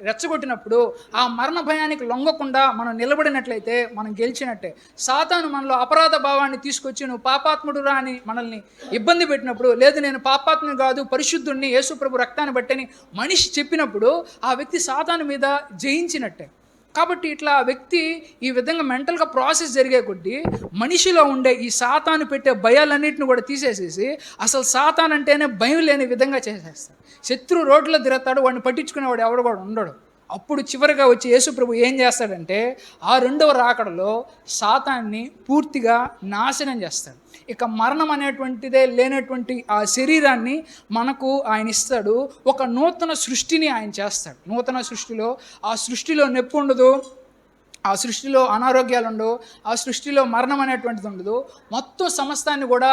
రెచ్చగొట్టినప్పుడు ఆ మరణ భయానికి లొంగకుండా మనం నిలబడినట్లయితే మనం గెలిచినట్టే. సాతాను మనలో అపరాధ భావాన్ని తీసుకొచ్చి నువ్వు పాపాత్ముడురా అని మనల్ని ఇబ్బంది పెట్టినప్పుడు, లేదు నేను పాపాత్ముడు కాదు పరిశుద్ధుడిని యేసుప్రభు రక్తాన్ని బట్టని మనిషి చెప్పినప్పుడు ఆ వ్యక్తి సాతాను మీద జయించినట్టే. కాబట్టి ఇట్లా ఆ వ్యక్తి ఈ విధంగా మెంటల్గా ప్రాసెస్ జరిగే కొద్దీ మనిషిలో ఉండే ఈ సాతాను పెట్టే భయాలన్నింటిని కూడా తీసేసేసి అసలు సాతాన్ అంటేనే భయం లేని విధంగా చేసేస్తాడు. శత్రు రోడ్లో తిరుగుతాడు, వాడిని పట్టించుకునేవాడు ఎవడు కూడా ఉండడు. అప్పుడు చివరిగా వచ్చి యేసుప్రభు ఏం చేస్తాడంటే ఆ రెండవ రాకడలో సాతాన్ని పూర్తిగా నాశనం చేస్తాడు. ఇక మరణం అనేటువంటిదే లేనటువంటి ఆ శరీరాన్ని మనకు ఆయన ఇస్తాడు. ఒక నూతన సృష్టిని ఆయన చేస్తాడు. నూతన సృష్టిలో ఆ సృష్టిలో నొప్పి ఉండదు, ఆ సృష్టిలో అనారోగ్యాలు ఉండవు, ఆ సృష్టిలో మరణం అనేటువంటిది ఉండదు. మొత్తం సమస్తాన్ని కూడా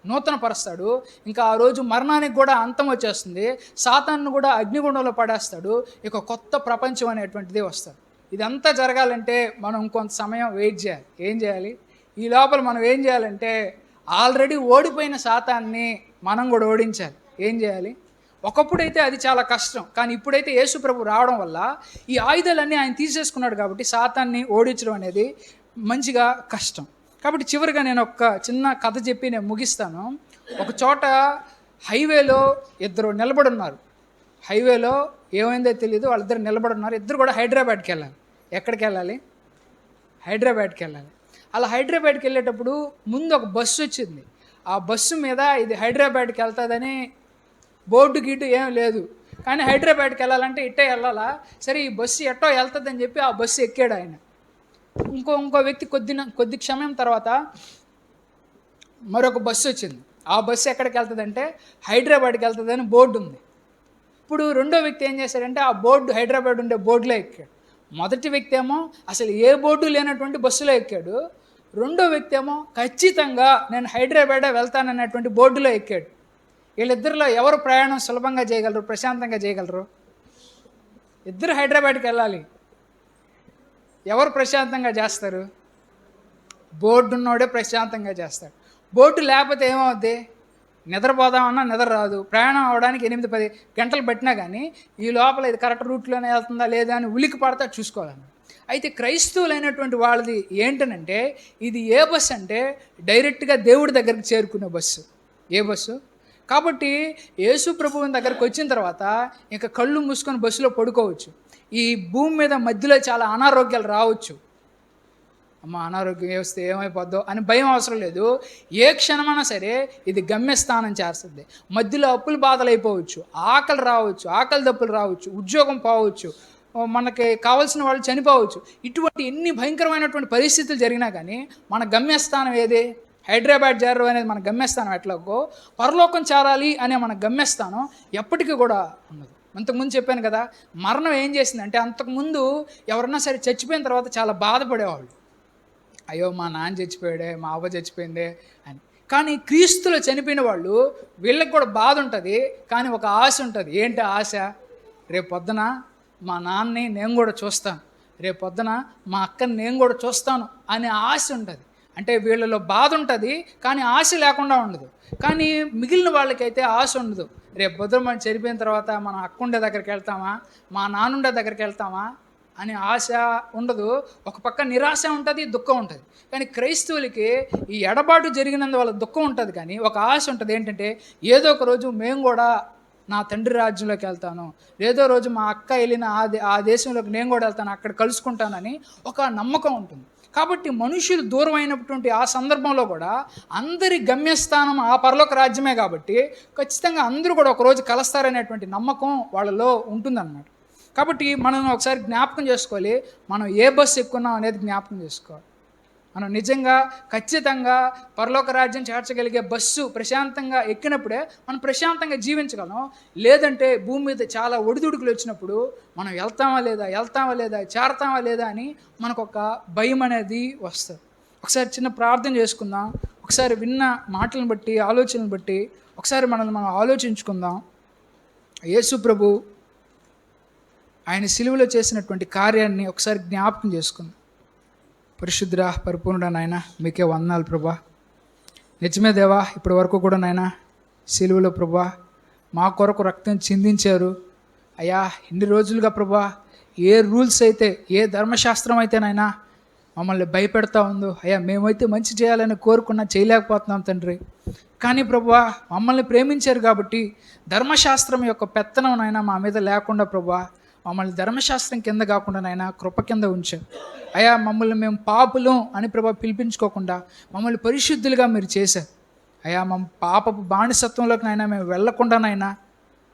నూతనపరుస్తాడు. ఇంకా ఆ రోజు మరణానికి కూడా అంతం వచ్చేస్తుంది. సాతాన్ని కూడా అగ్నిగుండంలో పడేస్తాడు. ఇక కొత్త ప్రపంచం అనేటువంటిది వస్తుంది. ఇదంతా జరగాలంటే మనం కొంత సమయం వెయిట్ చేయాలి. ఏం చేయాలి? ఈ లోపల మనం ఏం చేయాలంటే ఆల్రెడీ ఓడిపోయిన సాతాన్ని మనం కూడా ఓడించాలి. ఏం చేయాలి? ఒకప్పుడైతే అది చాలా కష్టం, కానీ ఇప్పుడైతే యేసుప్రభు రావడం వల్ల ఈ ఆయుధాలన్నీ ఆయన తీసేసుకున్నాడు కాబట్టి సాతాన్ని ఓడించడం అనేది మంచిగా కష్టం. కాబట్టి చివరిగా నేను ఒక చిన్న కథ చెప్పి నేను ముగిస్తాను. ఒక చోట హైవేలో ఇద్దరు నిలబడున్నారు. హైవేలో ఏమైందో తెలియదు, వాళ్ళిద్దరు నిలబడున్నారు. ఇద్దరు కూడా హైదరాబాద్కి వెళ్ళాలి. ఎక్కడికి వెళ్ళాలి? హైదరాబాద్కి వెళ్ళాలి. అలా హైదరాబాద్కి వెళ్ళేటప్పుడు ముందు ఒక బస్సు వచ్చింది. ఆ బస్సు మీద ఇది హైదరాబాద్కి వెళ్తుందని బోర్డు గీటు ఏం లేదు, కానీ హైదరాబాద్కి వెళ్ళాలంటే ఇట్టే వెళ్ళాలా, సరే ఈ బస్సు ఎట్టో వెళ్తుందని చెప్పి ఆ బస్సు ఎక్కాడు ఆయన. ఇంకో వ్యక్తి కొద్ది క్షమం తర్వాత మరొక బస్సు వచ్చింది. ఆ బస్సు ఎక్కడికి వెళ్తుందంటే హైదరాబాద్కి వెళ్తుందని బోర్డు ఉంది. ఇప్పుడు రెండో వ్యక్తి ఏం చేశాడంటే ఆ బోర్డు హైదరాబాద్ ఉండే బోర్డులో ఎక్కాడు. మొదటి వ్యక్తి ఏమో అసలు ఏ బోర్డు లేనటువంటి బస్సులో ఎక్కాడు. రెండో వ్యక్తి ఏమో ఖచ్చితంగా నేను హైదరాబాదే వెళ్తానన్నటువంటి బోర్డులో ఎక్కాడు. వీళ్ళిద్దరిలో ఎవరు ప్రయాణం సులభంగా చేయగలరు, ప్రశాంతంగా చేయగలరు? ఇద్దరు హైదరాబాద్కి వెళ్ళాలి. ఎవరు ప్రశాంతంగా చేస్తారు? బోర్డు ఉన్నోడే ప్రశాంతంగా చేస్తాడు. బోర్డు లేకపోతే ఏమవుద్ది? నిద్రపోదామన్నా నిద్ర రాదు. ప్రయాణం అవడానికి 8-10 గంటలు పట్టినా కానీ ఈ లోపల ఇది కరెక్ట్ రూట్లోనే వెళ్తుందా లేదా అని ఉలికి పడతా చూసుకోవాలన్న. అయితే క్రైస్తవులైనటువంటి వాళ్ళది ఏంటనంటే ఇది ఏ బస్సు అంటే డైరెక్ట్గా దేవుడి దగ్గరికి చేరుకునే బస్సు. ఏ బస్సు? కాబట్టి యేసు ప్రభువుని దగ్గరికి వచ్చిన తర్వాత ఇంకా కళ్ళు మూసుకొని బస్సులో పడుకోవచ్చు. ఈ భూమి మీద మధ్యలో చాలా అనారోగ్యాలు రావచ్చు. అమ్మ అనారోగ్యం వస్తే ఏమైపోద్దో అని భయం అవసరం లేదు. ఏ క్షణమైనా సరే ఇది గమ్యస్థానం చేస్తుంది. మధ్యలో అప్పులు బాధలు అయిపోవచ్చు, ఆకలి రావచ్చు, ఆకలి దప్పులు రావచ్చు, ఉద్యోగం పోవచ్చు, మనకి కావాల్సిన వాళ్ళు చనిపోవచ్చు. ఇటువంటి ఎన్ని భయంకరమైనటువంటి పరిస్థితులు జరిగినా కానీ మన గమ్యస్థానం ఏది? హైదరాబాద్ చేరడం అనేది మన గమ్యస్థానం. ఎట్లాగో పరలోకం చేరాలి అనే మన గమ్యస్థానం ఎప్పటికీ కూడా ఉండదు. అంతకుముందు చెప్పాను కదా, మరణం ఏం చేసిందంటే అంతకుముందు ఎవరన్నా సరే చచ్చిపోయిన తర్వాత చాలా బాధపడేవాళ్ళు. అయ్యో మా నాన్న చచ్చిపోయాడే, మా అవ్వ చచ్చిపోయిందే అని. కానీ క్రీస్తులో చనిపోయిన వాళ్ళు వీళ్ళకి కూడా బాధ ఉంటుంది, కానీ ఒక ఆశ ఉంటుంది. ఏంటి ఆశ? రేపు పొద్దున మా నాన్నని నేను కూడా చూస్తాను, రేపు పొద్దున మా అక్కని నేను కూడా చూస్తాను అనే ఆశ ఉంటుంది. అంటే వీళ్ళలో బాధ ఉంటుంది కానీ ఆశ లేకుండా ఉండదు. కానీ మిగిలిన వాళ్ళకైతే ఆశ ఉండదు. రేపు పొద్దున మనం చనిపోయిన తర్వాత మన అక్క ఉండే దగ్గరికి వెళ్తామా, మా నాన్న ఉండే దగ్గరికి వెళ్తామా అని ఆశ ఉండదు. ఒక పక్క నిరాశ ఉంటుంది, దుఃఖం ఉంటుంది. కానీ క్రైస్తవులకి ఈ ఎడబాటు జరిగినందువల్ల దుఃఖం ఉంటుంది, కానీ ఒక ఆశ ఉంటుంది. ఏంటంటే ఏదో ఒక రోజు మేము కూడా నా తండ్రి రాజ్యంలోకి వెళ్తాను, ఏదో రోజు మా అక్క వెళ్ళిన ఆ దేశంలోకి నేను కూడా వెళ్తాను, అక్కడ కలుసుకుంటానని ఒక నమ్మకం ఉంటుంది. కాబట్టి మనుషులు దూరం అయినటువంటి ఆ సందర్భంలో కూడా అందరి గమ్యస్థానం ఆ పరలోక రాజ్యమే కాబట్టి ఖచ్చితంగా అందరూ కూడా ఒకరోజు కలుస్తారనేటువంటి నమ్మకం వాళ్ళలో ఉంటుందన్నమాట. కాబట్టి మనం ఒకసారి జ్ఞాపకం చేసుకోవాలి, మనం ఏ బస్సు ఎక్కున్నాం అనేది జ్ఞాపకం చేసుకోవాలి. మనం నిజంగా ఖచ్చితంగా పరలోక రాజ్యం చేర్చగలిగే బస్సు ప్రశాంతంగా ఎక్కినప్పుడే మనం ప్రశాంతంగా జీవించగలం. లేదంటే భూమి మీద చాలా ఒడిదుడుకులు వచ్చినప్పుడు మనం వెళ్తామా లేదా చేరతామా లేదా అని మనకు ఒక భయం అనేది వస్తుంది. ఒకసారి చిన్న ప్రార్థన చేసుకుందాం. ఒకసారి విన్న మాటలను బట్టి ఆలోచనలు బట్టి ఒకసారి మనం ఆలోచించుకుందాం. యేసు ప్రభు ఆయన సిలువలో చేసినటువంటి కార్యాన్ని ఒకసారి జ్ఞాపకం చేసుకుందాం. పరిశుద్ధుడా, పరిపూర్ణుడా నాయన, మీకే వందనాలు ప్రభా. నిజమే దేవా, ఇప్పటి వరకు కూడా నాయన సిలువలో ప్రభా మా కొరకు రక్తం చిందించారు అయ్యా. ఇన్ని రోజులుగా ప్రభా ఏ రూల్స్ అయితే, ఏ ధర్మశాస్త్రం అయితే నాయనా మమ్మల్ని భయపెడతా ఉందో అయ్యా, మేమైతే మంచి చేయాలని కోరుకున్నా చేయలేకపోతున్నాం తండ్రి. కానీ ప్రభువా మమ్మల్ని ప్రేమించారు కాబట్టి ధర్మశాస్త్రం యొక్క పెత్తనం నాయన మా మీద లేకుండా ప్రభా మమ్మల్ని ధర్మశాస్త్రం కింద కాకుండా నాయన కృప కింద ఉంచారు అయ్యా. మమ్మల్ని మేము పాపులం అని ప్రభా పిలిపించుకోకుండా మమ్మల్ని పరిశుద్ధులుగా మీరు చేశారు అయ్యా. మా పాపపు బానిసత్వంలోకి నాయన మేము వెళ్లకుండానైనా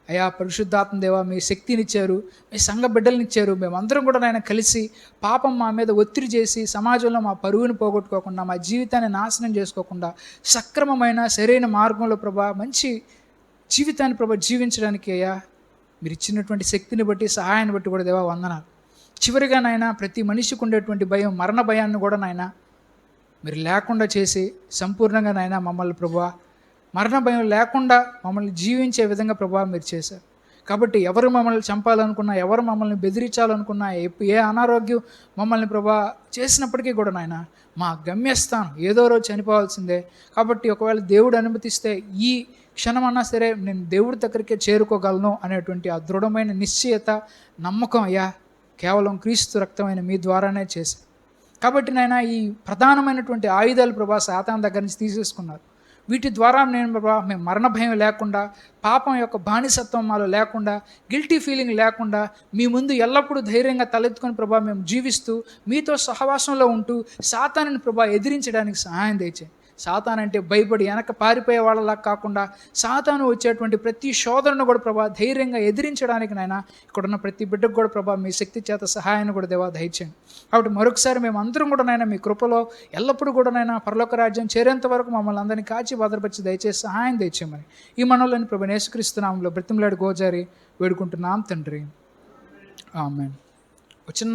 అయ్యా పరిశుద్ధాత్మ దేవా మీ శక్తినిచ్చారు, మీ సంఘ బిడ్డలనిచ్చారు. మేమందరం కూడా నాయన కలిసి పాపం మా మీద ఒత్తిడి చేసి సమాజంలో మా పరువుని పోగొట్టుకోకుండా, మా జీవితాన్ని నాశనం చేసుకోకుండా సక్రమమైన సరైన మార్గంలో ప్రభా మంచి జీవితాన్ని ప్రభా జీవించడానికి అయ్యా మీరు ఇచ్చినటువంటి శక్తిని బట్టి, సహాయాన్ని బట్టి కూడా దేవా వందనాలు. చివరిగా నాయన ప్రతి మనిషికి ఉండేటువంటి భయం, మరణ భయాన్ని కూడా నాయన మీరు లేకుండా చేసి సంపూర్ణంగా నాయన మమ్మల్ని ప్రభా మరణ భయం లేకుండా మమ్మల్ని జీవించే విధంగా ప్రభావ మీరు చేశారు. కాబట్టి ఎవరు మమ్మల్ని చంపాలనుకున్నా, ఎవరు మమ్మల్ని బెదిరించాలనుకున్నా, ఏ అనారోగ్యం మమ్మల్ని ప్రభా చేసినప్పటికీ కూడా నాయన మా గమ్యస్థానం ఏదో రోజు చనిపోవాల్సిందే. కాబట్టి ఒకవేళ దేవుడు అనుమతిస్తే ఈ క్షణమన్నా సరే నేను దేవుడి దగ్గరికే చేరుకోగలను అనేటువంటి ఆ దృఢమైన నిశ్చయత, నమ్మకం అయ్యా కేవలం క్రీస్తు రక్తమైన మీ ద్వారానే చేశారు. కాబట్టి నాయన ఈ ప్రధానమైనటువంటి ఆయుధాలు ప్రభా సాతాను దగ్గర నుంచి తీసేసుకున్నారు. వీటి ద్వారా మేము మరణ భయం లేకుండా, పాపం యొక్క బానిసత్వం మాలో లేకుండా, గిల్టీ ఫీలింగ్ లేకుండా మీ ముందు ఎల్లప్పుడూ ధైర్యంగా తలెత్తుకొని ప్రభా మేము జీవిస్తూ మీతో సహవాసంలో ఉంటూ సాతానుని ప్రభా ఎదిరించడానికి సహాయం దయచేయండి. సాతాను అంటే భయపడి వెనక పారిపోయే వాళ్ళలా కాకుండా సాతాను వచ్చేటువంటి ప్రతి శోధనను కూడా ప్రభా ధైర్యంగా ఎదిరించడానికి నాయన ఇక్కడున్న ప్రతి బిడ్డకు కూడా ప్రభా మీ శక్తి చేత సహాయాన్ని కూడా దేవా దయచేయండి. కాబట్టి మరొకసారి మేము అందరం కూడా నాయన మీ కృపలో ఎల్లప్పుడూ కూడా నాయన పరలోక రాజ్యం చేరేంత వరకు మమ్మల్ని అందరినీ కాచి భద్రపరిచి దయచేసి సహాయం దయచేయమని ఈ మనలోని ప్రభు యేసుక్రీస్తు నామములో బ్రతిమలాడి గోజారి వేడుకుంటున్నాం తండ్రి, ఆమేన్. చిన్న